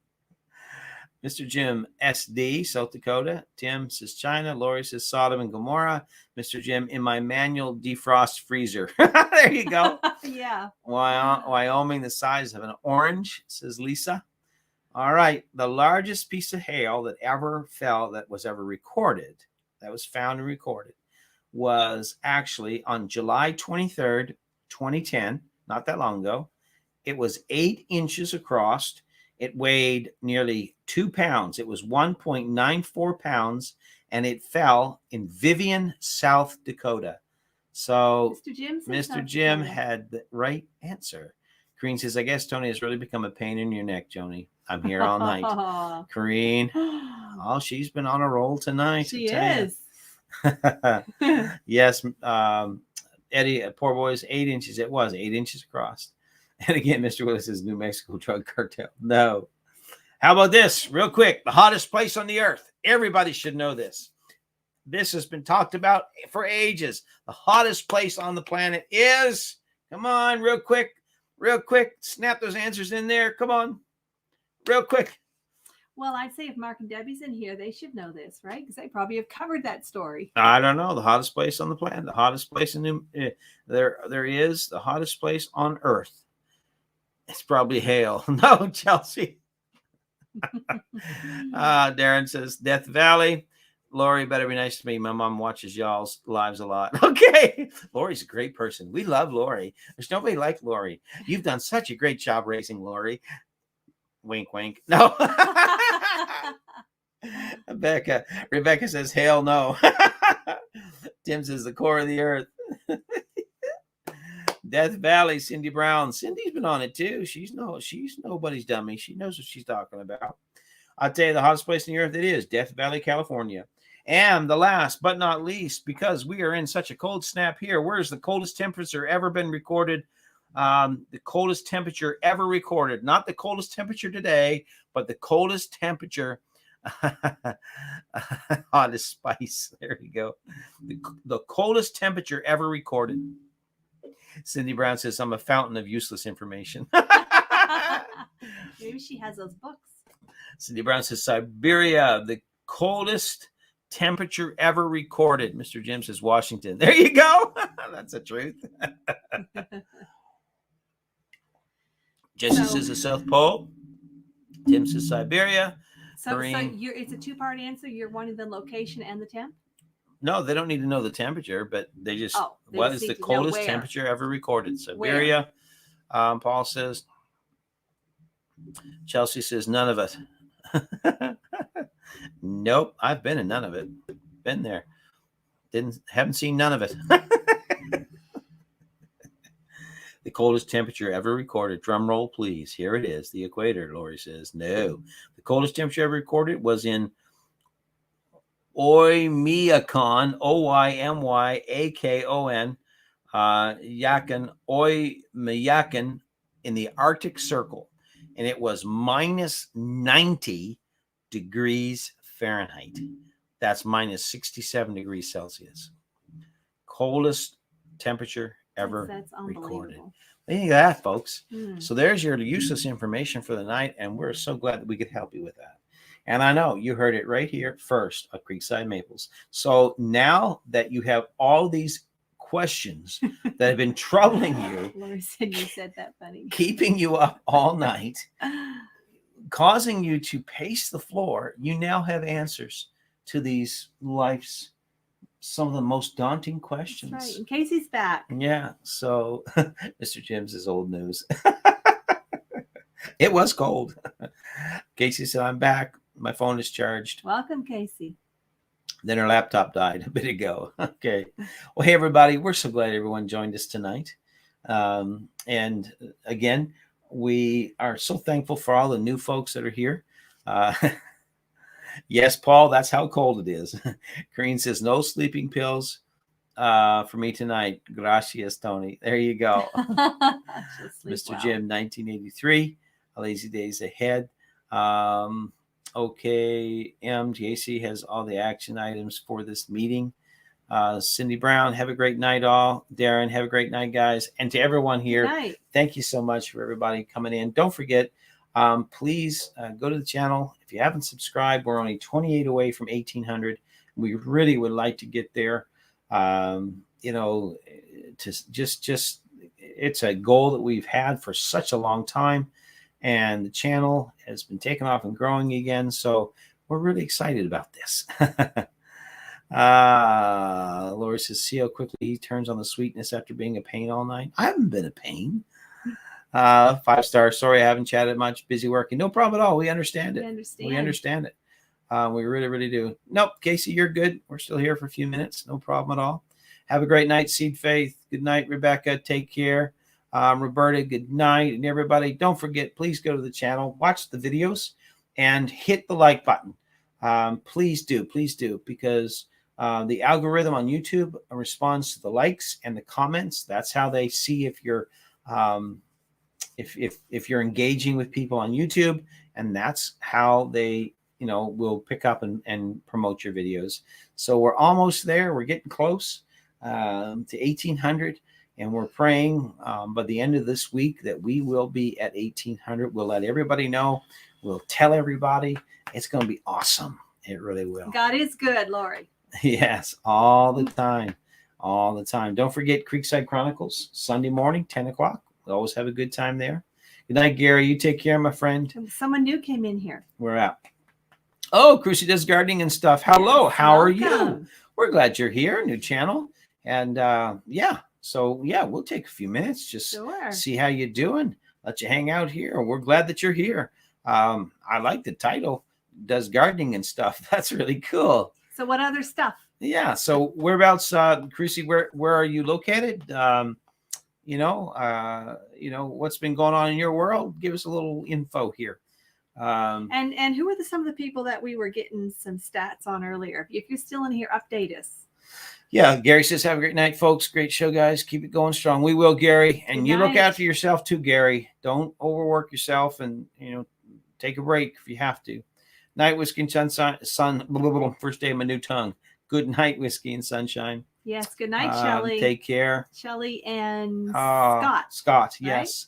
Mr. Jim, SD, South Dakota. Tim says China. Lori says Sodom and Gomorrah. Mr. Jim, in my manual defrost freezer. There you go. Yeah. Wyoming, the size of an orange, says Lisa. All right. The largest piece of hail that ever fell, that was ever recorded, that was found and recorded, was actually on July 23rd, 2010, not that long ago. It was 8 inches across. It weighed nearly 2 pounds. It was 1.94 pounds, and it fell in Vivian, South Dakota. So Mr. Jim had the right answer. Corrine says, I guess Tony has really become a pain in your neck, Joni. I'm here all night. Corrine, she's been on a roll tonight. She is. Yes, Eddie, poor boy's 8 inches. It was 8 inches across. And again, Mr. Willis says New Mexico drug cartel. No. How about this? Real quick. The hottest place on the earth. Everybody should know this. This has been talked about for ages. The hottest place on the planet is, come on, real quick. Snap those answers in there. Come on. Real quick. Well, I'd say if Mark and Debbie's in here, they should know this, right? Because they probably have covered that story. I don't know. The hottest place on the planet. The hottest place there is the hottest place on earth. It's probably hail. No, Chelsea. Darren says Death Valley. Lori, better be nice to me. My mom watches y'all's lives a lot. Okay. Lori's a great person. We love Lori. There's nobody like Lori. You've done such a great job raising Lori. Wink, wink. No. Rebecca says, hell no. Tim says the core of the earth. Death Valley, Cindy Brown. Cindy's been on it too. She's nobody's dummy. She knows what she's talking about. I'll tell you the hottest place on the earth it is Death Valley, California. And the last but not least, because we are in such a cold snap here, where's the coldest temperature ever been recorded? The coldest temperature ever recorded. Not the coldest temperature today, but the coldest temperature. Hottest spice. There you go. The coldest temperature ever recorded. Cindy Brown says, I'm a fountain of useless information. Maybe she has those books. Cindy Brown says, Siberia, the coldest temperature ever recorded. Mr. Jim says, Washington. There you go. That's the truth. Jesse says the South Pole. Tim says Siberia. So it's a two-part answer. You're wanting the location and the temp. No, they don't need to know the temperature, but they just what is the coldest temperature ever recorded? Siberia. Paul says. Chelsea says none of it. Nope, I've been in none of it. Been there. Haven't seen none of it. The coldest temperature ever recorded. Drum roll, please. Here it is. The equator, Lori says. No. The coldest temperature ever recorded was in Oymyakon, Oymyakon, Yakan, Oymyakon in the Arctic Circle. And it was minus 90 degrees Fahrenheit. That's minus 67 degrees Celsius. Coldest temperature ever recorded. Think of that, folks. So there's your useless information for the night, and we're so glad that we could help you with that. And I know you heard it right here first at Creekside Maples. So now that you have all these questions that have been troubling you, Laura said you said that funny, keeping you up all night, causing you to pace the floor, you now have answers to these life's some of the most daunting questions. That's right. And Casey's back. Yeah. So Mr. Jim's is old news. It was cold. Casey said, I'm back. My phone is charged. Welcome, Casey. Then her laptop died a bit ago. Okay. Well, hey, everybody. We're so glad everyone joined us tonight. And again, we are so thankful for all the new folks that are here. Yes, Paul, that's how cold it is. Green says, no sleeping pills for me tonight. Gracias, Tony. There you go. Mr. Well. Jim, 1983. Lazy days ahead. Okay. MJC has all the action items for this meeting. Cindy Brown, have a great night, all. Darren, have a great night, guys. And to everyone here, thank you so much for everybody coming in. Don't forget, please go to the channel. If you haven't subscribed, we're only 28 away from 1,800. We really would like to get there. You know, to just it's a goal that we've had for such a long time, and the channel has been taken off and growing again. So we're really excited about this. Laura says, see how quickly he turns on the sweetness after being a pain all night. I haven't been a pain. 5 stars. Sorry, I haven't chatted much. Busy working. No problem at all. We understand it. We understand it. We really, really do. Nope, Casey, you're good. We're still here for a few minutes. No problem at all. Have a great night, Seed Faith. Good night, Rebecca. Take care. Roberta, good night. And everybody, don't forget, please go to the channel, watch the videos, and hit the like button. Please do, because the algorithm on YouTube responds to the likes and the comments. That's how they see if you're if you're engaging with people on YouTube, and that's how they will pick up and promote your videos. So we're almost there. We're getting close to 1,800, and we're praying by the end of this week that we will be at 1,800. We'll let everybody know. We'll tell everybody. It's going to be awesome. It really will. God is good, Lori. Yes, all the time. All the time. Don't forget Creekside Chronicles, Sunday morning, 10 o'clock. We always have a good time there. Good night, Gary. You take care, my friend. Someone new came in here. We're out. Oh, Crucy does gardening and stuff. Hello. Yes, how welcome. are you? We're glad you're here. New channel. And so we'll take a few minutes. Just see how you're doing. Let you hang out here. We're glad that you're here. I like the title. Does gardening and stuff. That's really cool. So what other stuff? Yeah. So whereabouts, Crucy, where are you located? What's been going on in your world? Give us a little info here. And who are some of the people that we were getting some stats on earlier? If you're still in here, update us. Yeah, Gary says, have a great night, folks. Great show, guys. Keep it going strong. We will, Gary. And you look after yourself too, Gary. Don't overwork yourself, and take a break if you have to. Night, whiskey and sun. First day of my new tongue. Good night, whiskey and sunshine. Yes. Good night, Shelly. Take care. Shelly and Scott. Scott, yes.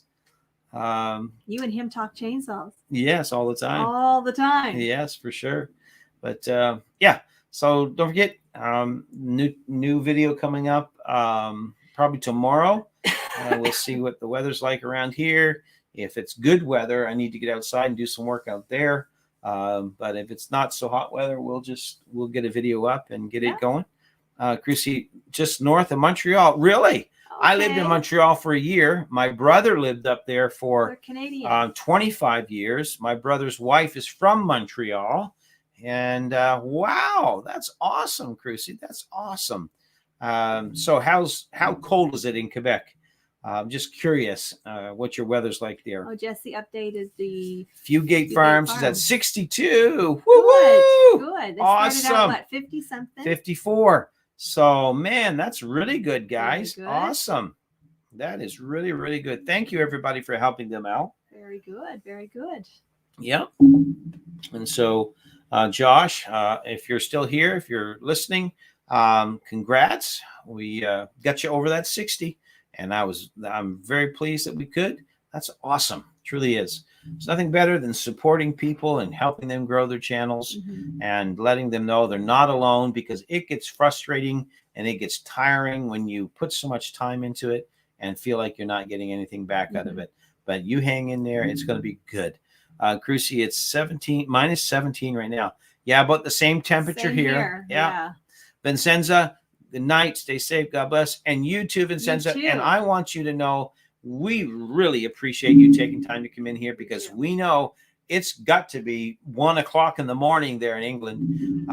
Right? You and him talk chainsaws. Yes, all the time. All the time. Yes, for sure. But so don't forget, new video coming up probably tomorrow. We'll see what the weather's like around here. If it's good weather, I need to get outside and do some work out there. But if it's not so hot weather, we'll get a video up and get Yeah. it going. Creekside, just north of Montreal. Really? I lived in Okay. Montreal for a year. My brother lived up there They're for Canadian. 25 years. My brother's wife is from Montreal. And wow, that's awesome, Creekside. That's awesome. So how cold is it in Quebec? Just curious what your weather's like there. Oh, Jesse updated the Fugate Fugate Farms is at Farms. 62. Woo good. woo! Good. They Awesome. started out what 50 something. 54. So man, that's really good, guys. good. Awesome. That is really, really good. Thank you, everybody, for helping them out. Very good. Very good. Yeah. And so, Josh, if you're still here, if you're listening, congrats. We got you over that 60. And I'm very pleased that we could. That's awesome. It truly is. There's nothing better than supporting people and helping them grow their channels and letting them know they're not alone, because it gets frustrating and it gets tiring when you put so much time into it and feel like you're not getting anything back out of it. But you hang in there. It's going to be good. Creekside, it's minus 17 right now. Yeah, about the same temperature Same here. Yeah. Vincenza, good night. Stay safe. God bless. And you too, Vincenza. You too. And I want you to know we really appreciate you taking time to come in here, because we know it's got to be 1 o'clock in the morning there in England.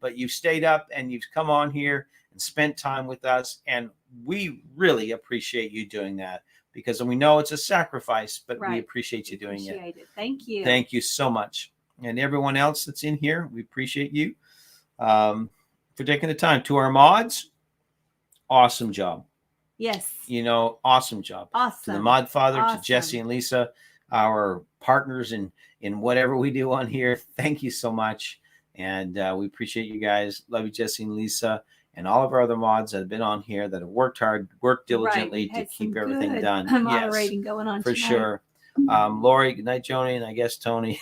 But you've stayed up and you've come on here and spent time with us. And we really appreciate you doing that, because we know it's a sacrifice, but we appreciate you doing it. Thank you. Thank you so much. And everyone else that's in here, we appreciate you for taking the time. To our mods, awesome job. Yes. Awesome job. Awesome. To the mod father, to Jesse and Lisa, our partners in whatever we do on here. Thank you so much. And we appreciate you guys. Love you, Jesse and Lisa, and all of our other mods that have been on here that have worked hard, worked diligently to keep everything done. Moderating going on for tonight. Sure. Lori, good night, Joni, and I guess Tony.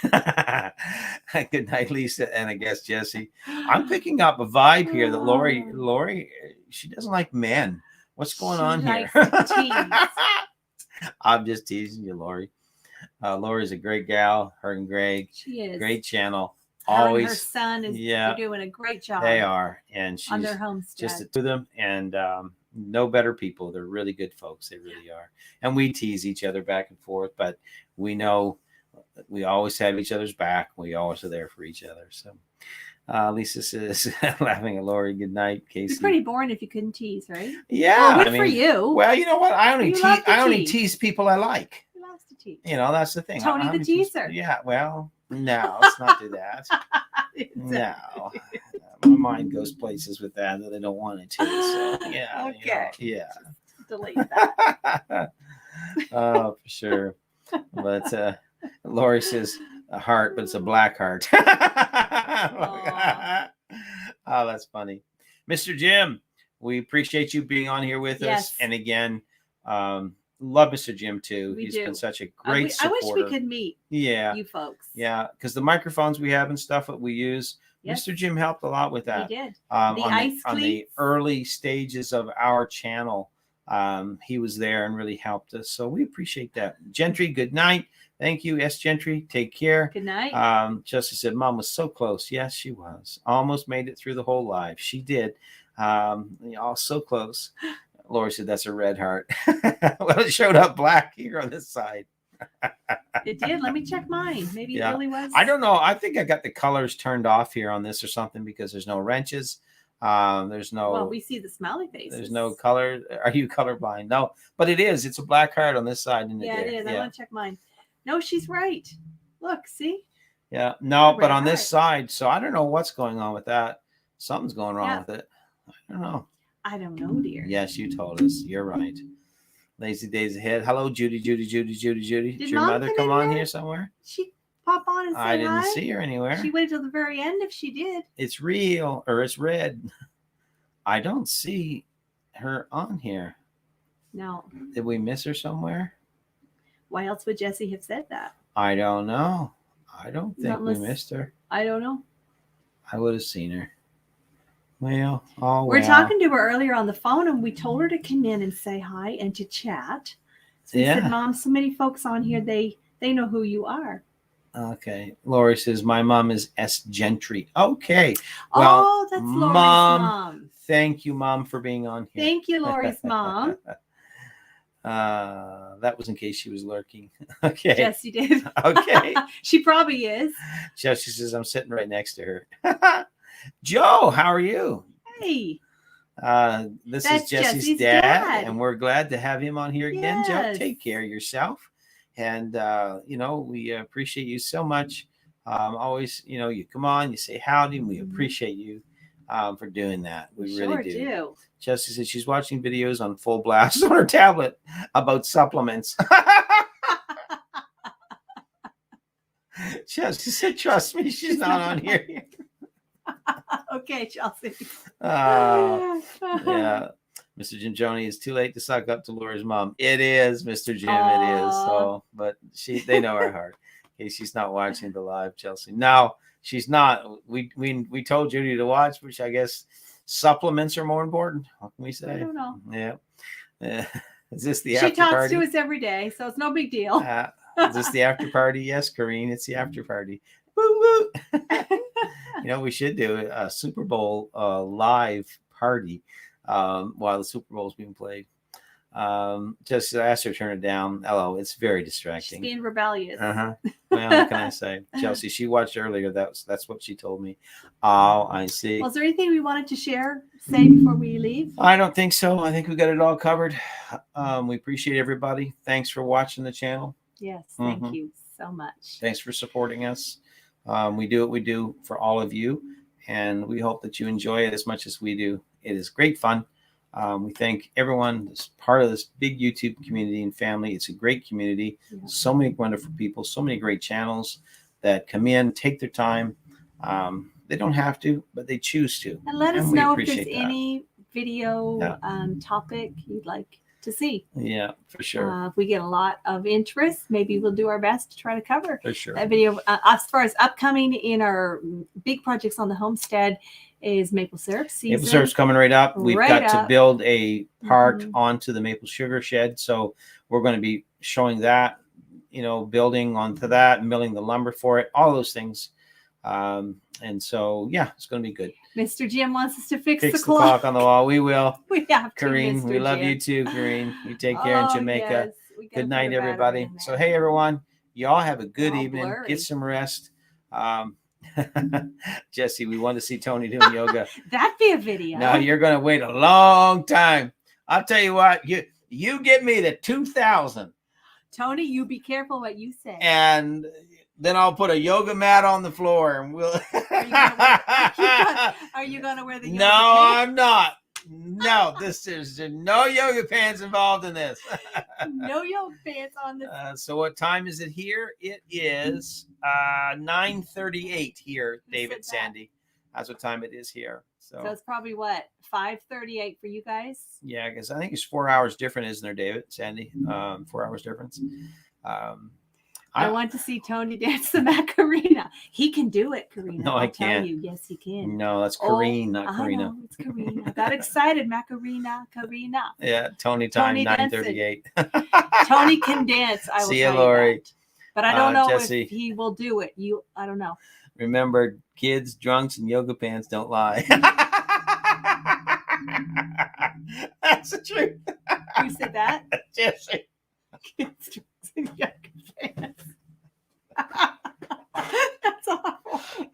Good night, Lisa, and I guess Jesse. I'm picking up a vibe here that Lori, she doesn't like men. What's going on here? I'm just teasing you, Lori. Lori's a great gal. Her and Greg. She is. Great channel. Always. Her son is doing a great job. They are. And she's on their homestead. Just to them. And no better people. They're really good folks. They really are. And we tease each other back and forth, but we know we always have each other's back. We always are there for each other. So Lisa says, laughing at Lori, good night, Casey. It's pretty boring if you couldn't tease, right? Yeah. Well, good for you. Well, you know what? I only tease people I like. Who loves to tease? That's the thing. Tony the teaser. Yeah. Well, no, let's not do that. No. My mind goes places with that I don't want it to. So, yeah. Okay. Yeah. Just delete that. Oh, for sure. But Lori says a heart, but it's a black heart. Oh, that's funny. Mr. Jim, we appreciate you being on here with us. And again, love Mr. Jim too. He's been such a great supporter. I wish we could meet you folks. Yeah, because the microphones we have and stuff that we use, Mr. Jim helped a lot with that. He did. On the early stages of our channel, he was there and really helped us. So we appreciate that. Gentry, good night. Thank you, S. Gentry. Take care. Good night. Justice said, Mom was so close. Yes, she was. Almost made it through the whole live. She did. All so close. Lori said, that's a red heart. Well, it showed up black here on this side. It did. Let me check mine. Maybe it really was. I don't know. I think I got the colors turned off here on this or something, because there's no wrenches. There's no. Well, we see the smiley faces. There's no color. Are you colorblind? No, but it is. It's a black heart on this side. Yeah, it is. I want to check mine. No, she's right. Look, see? Yeah. No, but on this side. So I don't know what's going on with that. Something's going wrong with it. I don't know. I don't know, dear. Yes, you told us. You're right. Lazy days ahead. Hello, Judy. Did your mother come on here somewhere? She pop on and say I didn't hi? see her anywhere. She waited till the very end if she did. It's real, or it's red. I don't see her on here. No. Did we miss her somewhere? Why else would Jesse have said that? I don't know. I don't think we missed her. I don't know. I would have seen her. Well, we're talking to her earlier on the phone, and we told her to come in and say hi and to chat. So we said, Mom, so many folks on here, they know who you are. Okay. Lori says, my mom is S. Gentry. Okay. Well, Oh, that's Lori's mom. Thank you, Mom, for being on here. Thank you, Lori's mom. That was in case she was lurking. Okay. Jesse did. Okay. She probably is. Jesse says, I'm sitting right next to her. Joe, how are you? Hey. This is Jesse's dad, and we're glad to have him on here again. Yes. Joe, take care of yourself. And, we appreciate you so much. Always, you come on, you say howdy, and we appreciate you for doing that. We really do. Jesse says she's watching videos on full blast on her tablet about supplements. Chelsea said, trust me, she's not on here. Okay, Chelsea. Yeah. Mr. Jim Joni, is too late to suck up to Laura's mom. It is, Mr. Jim. It is. So, but they know her heart. Okay, she's not watching the live, Chelsea. No, she's not. We told Judy to watch, which I guess supplements are more important. What can we say? I don't know. Yeah. Is this the after party? She talks to us every day, so it's no big deal. Is this the after party? Yes, Corrine, it's the after party. Woo woo. We should do a Super Bowl live party while the Super Bowl is being played. Just ask her to turn it down. Hello, it's very distracting. She's being rebellious. Well, what can I say? Chelsea, she watched earlier. That's what she told me. Oh, I see. Well, is there anything we wanted to say before we leave? I don't think so. I think we got it all covered. We appreciate everybody. Thanks for watching the channel. Yes, thank you so much. Thanks for supporting us. We do what we do for all of you, and we hope that you enjoy it as much as we do. It is great fun. We thank everyone that's part of this big YouTube community and family. It's a great community. Yeah. So many wonderful people, so many great channels that come in, take their time. They don't have to, but they choose to. And let us know if there's any video topic you'd like to see. Yeah, for sure. If we get a lot of interest, maybe we'll do our best to try to cover that video. As far as upcoming in our big projects on the homestead is maple syrup season. Maple syrup's coming right up. We've got to build a part onto the maple sugar shed. So we're going to be showing that, building onto that, milling the lumber for it, all those things. And so, yeah, it's going to be good. Mr. Jim wants us to fix the clock on the wall. We will. We have to, Corrine, we love you too, Corrine. You take care in Jamaica. Yes. Good night, everybody. So, hey, everyone. You all have a good evening. Blurry. Get some rest. Jesse, we want to see Tony doing yoga. That'd be a video. No, you're going to wait a long time. I'll tell you what. You give me the 2,000. Tony, you be careful what you say. And then I'll put a yoga mat on the floor and we'll. Are you going to wear the yoga No, pants? I'm not. No, there's no yoga pants involved in this. No yoga pants on this. So what time is it here? It is 9:38 here, David Sandy. That's what time it is here. So it's probably what, 5:38 for you guys? Yeah, because I think it's 4 hours different, isn't there, David, Sandy? 4 hours difference. I want to see Tony dance the Macarena. He can do it, Karina. No, I can't. Tell you. Yes, he can. No, that's Karine, not Karina. I know, it's Karina. I got excited. Macarena, Karina. Yeah, Tony time, 9:38. Tony can dance. I will see you, Lori. But I don't know Jesse, if he will do it. I don't know. Remember, kids, drunks, and yoga pants don't lie. That's the truth. Who said that? Jesse. Kids, drunks, and yoga pants. That's awful.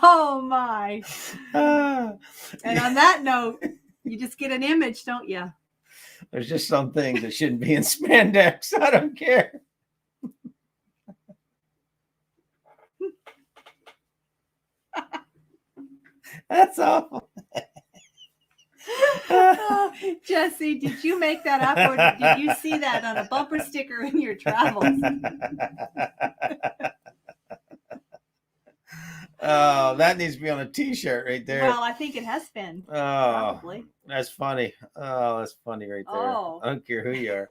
Oh my. And on that note, you just get an image, don't you? There's just some things that shouldn't be in spandex. I don't care. That's awful. Jesse, did you make that up, or did you see that on a bumper sticker in your travels? Oh, that needs to be on a T-shirt right there. Well, I think it has been. Oh, probably. That's funny. Oh, that's funny right there. Oh. I don't care who you are.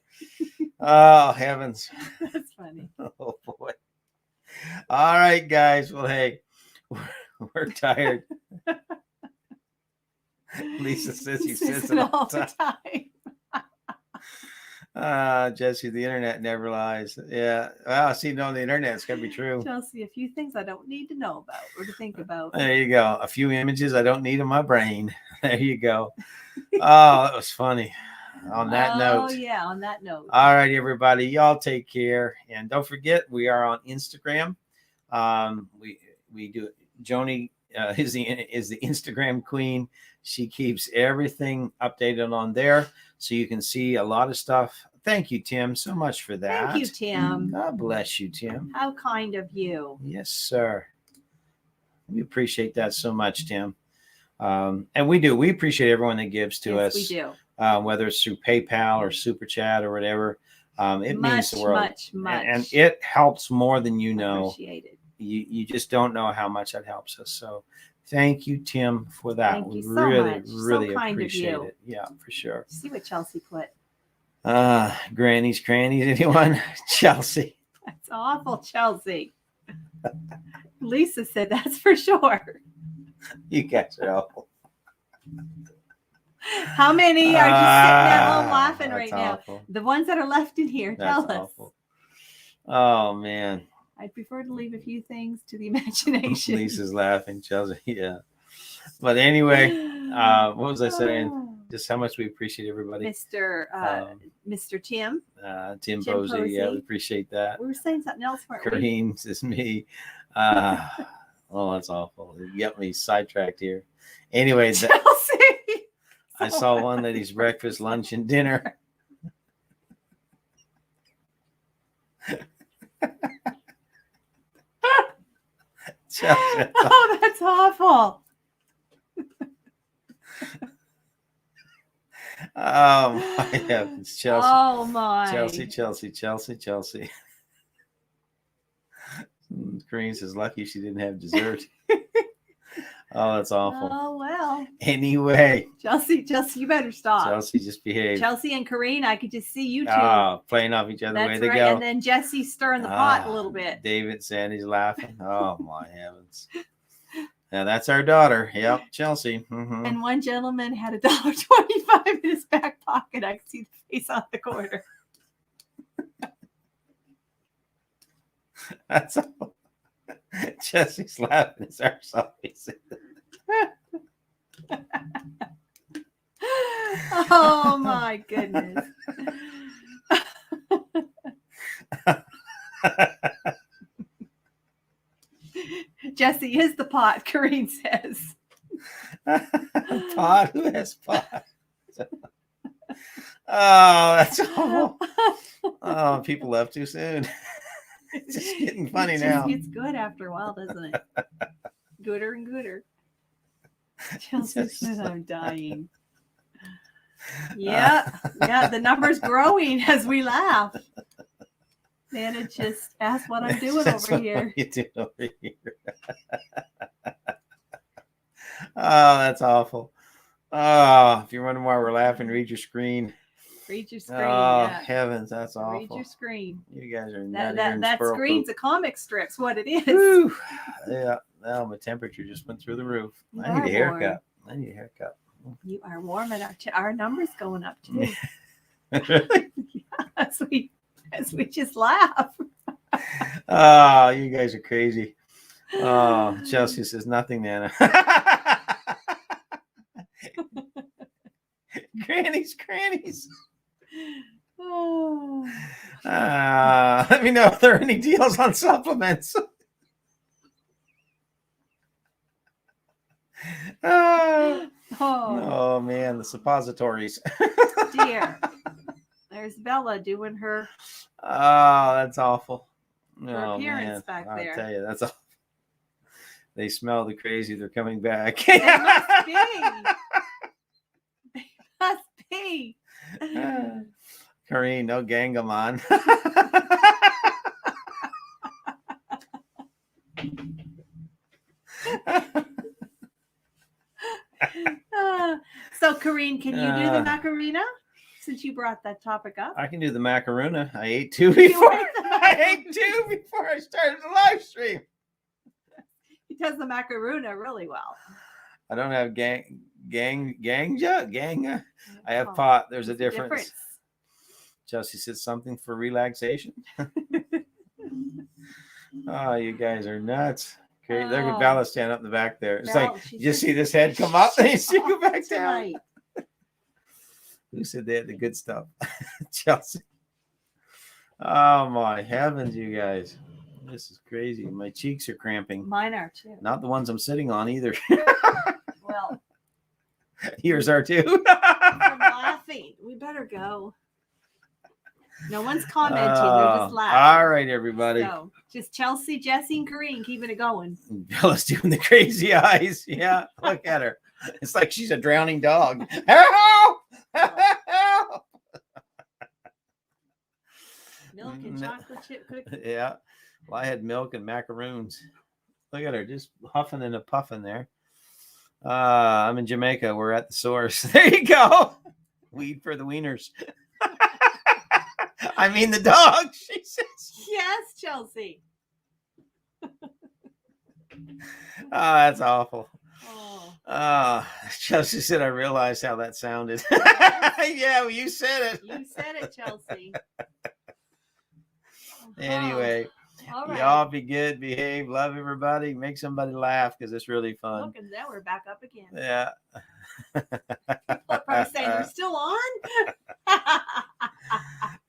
Oh, heavens. That's funny. Oh, boy. All right, guys. Well, hey, we're tired. Lisa says he says it all the time. Jesse, the internet never lies. Yeah. Well, see, no, the internet's got to be true. Chelsea, a few things I don't need to know about or to think about. There you go. A few images I don't need in my brain. There you go. Oh, that was funny. On that note. Oh, yeah, on that note. All right, everybody. Y'all take care. And don't forget, we are on Instagram. We do it. Joni is the Instagram queen. She keeps everything updated on there, so you can see a lot of stuff. Thank you, Tim, so much for that. Thank you, Tim. God bless you, Tim. How kind of you. Yes, sir. We appreciate that so much, Tim. And we do. We appreciate everyone that gives to us. We do. Whether it's through PayPal or Super Chat or whatever. It means the world. Much. And it helps more than you know. Appreciate it. You just don't know how much that helps us. So thank you, Tim, for that. Thank you so really, much. really So kind of appreciate you. it. Yeah, for sure. See what Chelsea put. Grannies, crannies, anyone? Chelsea. That's awful, Chelsea. Lisa said that's for sure. You guys are awful. How many are just sitting at home laughing right awful. now? The ones that are left in here, tell That's us. awful. Oh, man. I'd prefer to leave a few things to the imagination. Lisa's laughing, Chelsea. Yeah. But anyway, what was I saying? Just how much we appreciate everybody. Mr. Tim. Tim Jim Posey. Posey. Yeah, we appreciate that. We were saying something else, weren't we? Kareem is me. Oh, that's awful. You got me sidetracked here. Anyway, Chelsea. I saw one that he's breakfast, lunch, and dinner. Chelsea, oh, that's awful. Oh my heavens, Chelsea. Oh my. Chelsea. Green says lucky she didn't have dessert. Oh, that's awful. Oh well. Anyway. Chelsea, you better stop. Chelsea, just behave. Chelsea and Kareen, I could just see you two. Oh, playing off each other. That's Way right. to go. And then Jesse stirring the pot a little bit. David Sandy's laughing. Oh my heavens. Now that's our daughter. Yep, Chelsea. Mm-hmm. And one gentleman had $1.25 in his back pocket. I could see the face on the corner. That's all. Jesse's laughing his arse off. Oh my goodness. Jesse is the pot, Kareen says. Pot? Who has pot? Oh, that's awful. Oh, people left too soon. It's just getting funny now. It's good after a while, doesn't it? Gooder and gooder. Chelsea says I'm dying. Yeah, the number's growing as we laugh. Nana just asked what I'm doing over here. What you doing over here? Oh, that's awful. Oh, if you're wondering why we're laughing, read your screen. Read your screen. Oh, yeah. heavens, that's awful. Read your screen. You guys are that screen's a comic strip's what it is. Whew. Yeah, now my temperature just went through the roof. I need a haircut. You are warm, and our numbers going up too. Really? Yeah, as we just laugh. Oh, you guys are crazy. Oh, Chelsea says nothing, Nana. Grannies. Oh. Let me know if there are any deals on supplements. Oh man, the suppositories. Dear. There's Bella doing her that's awful. appearance back I'll there. tell you, that's awful. They smell the crazy. They're coming back. They must be. They must be. Kareen, no Gangamon. So, Kareen, can you do the Macarena? Since you brought that topic up. I can do the macarona. I ate two before. I started the live stream. He does the macarona really well. I don't have Gang. I have pot. There's a difference. Chelsea said something for relaxation. Oh, you guys are nuts. Great. Look at Bella standing up in the back there. It's like, you just see this head come up and you go back down. Who said they had the good stuff? Chelsea. Oh, my heavens, you guys. This is crazy. My cheeks are cramping. Mine are too. Not the ones I'm sitting on either. Well, yours are too. I'm laughing. We better go. No one's commenting. They're just laughing. All right, everybody. So, just Chelsea, Jesse, and Corrine keeping it going. Bella's doing the crazy eyes. Yeah, look at her. It's like she's a drowning dog. Help! Help! Milk and chocolate chip cookies. Yeah. Well, I had milk and macaroons. Look at her, just huffing and a puffing there. I'm in Jamaica. We're at the source. There you go. Weed for the wieners. I mean the dog, she says. Yes, Chelsea. Oh, that's awful. Oh. Chelsea said I realized how that sounded. Yeah, well, you said it. You said it, Chelsea. Anyway, all right. Y'all be good, behave, love everybody, make somebody laugh because it's really fun. Look, and now we're back up again. Yeah. People are probably saying they're still on.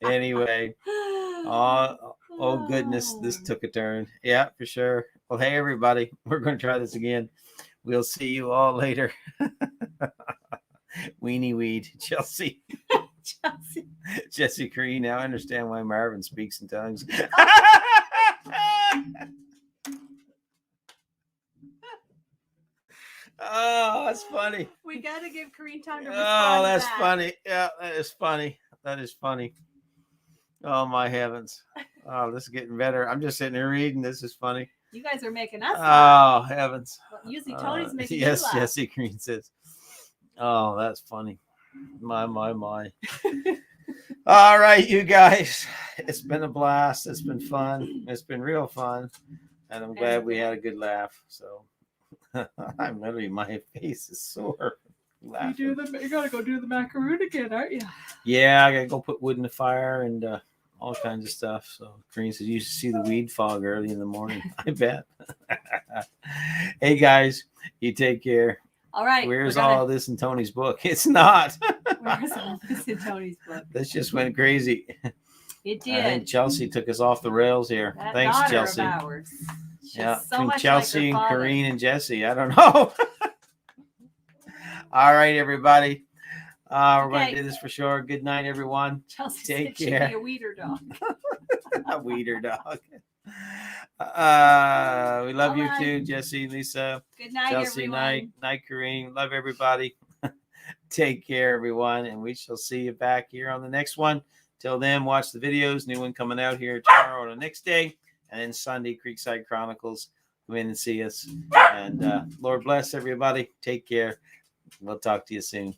Anyway, oh goodness, this took a turn. Yeah, for sure. Well, hey everybody, we're going to try this again. We'll see you all later. Weenie weed, Chelsea. Jesse Crean. Now I understand why Marvin speaks in tongues. Oh, that's funny. We got to give Corrine time to respond. Oh, that's funny. Yeah, that is funny. That is funny. Oh, my heavens. Oh, this is getting better. I'm just sitting here reading. This is funny. You guys are making us laugh. Oh, heavens. Well, usually Tony's making yes, you laugh. Jesse Green says. Oh, that's funny. My. All right, you guys. It's been a blast. It's been fun. It's been real fun. And I'm glad we had a good laugh. So I'm literally, my face is sore. You gotta go do the macaroon again, aren't you? Yeah, I gotta go put wood in the fire and all kinds of stuff. So Green says you used to see the weed fog early in the morning. I bet. Hey guys, you take care. All right. Where's all this in Tony's book? It's not. Where's all this in Tony's book? This just went crazy. It did. I think Chelsea took us off the rails here. That Thanks, daughter Chelsea. Of ours. Yeah, so between much Chelsea like and Corrine and Jesse. I don't know. All right, everybody. We're going to do this for sure. Good night, everyone. Chelsea take said care. She'd be a weeder dog. A weeder dog. We love you too, Jesse, Lisa. Good night, Chelsea, everyone. night, Corrine. Love everybody. Take care, everyone, and we shall see you back here on the next one. Till then, watch the videos. New one coming out here tomorrow or the next day, and then Sunday, Creekside Chronicles. Come in and see us. And Lord bless everybody. Take care. We'll talk to you soon.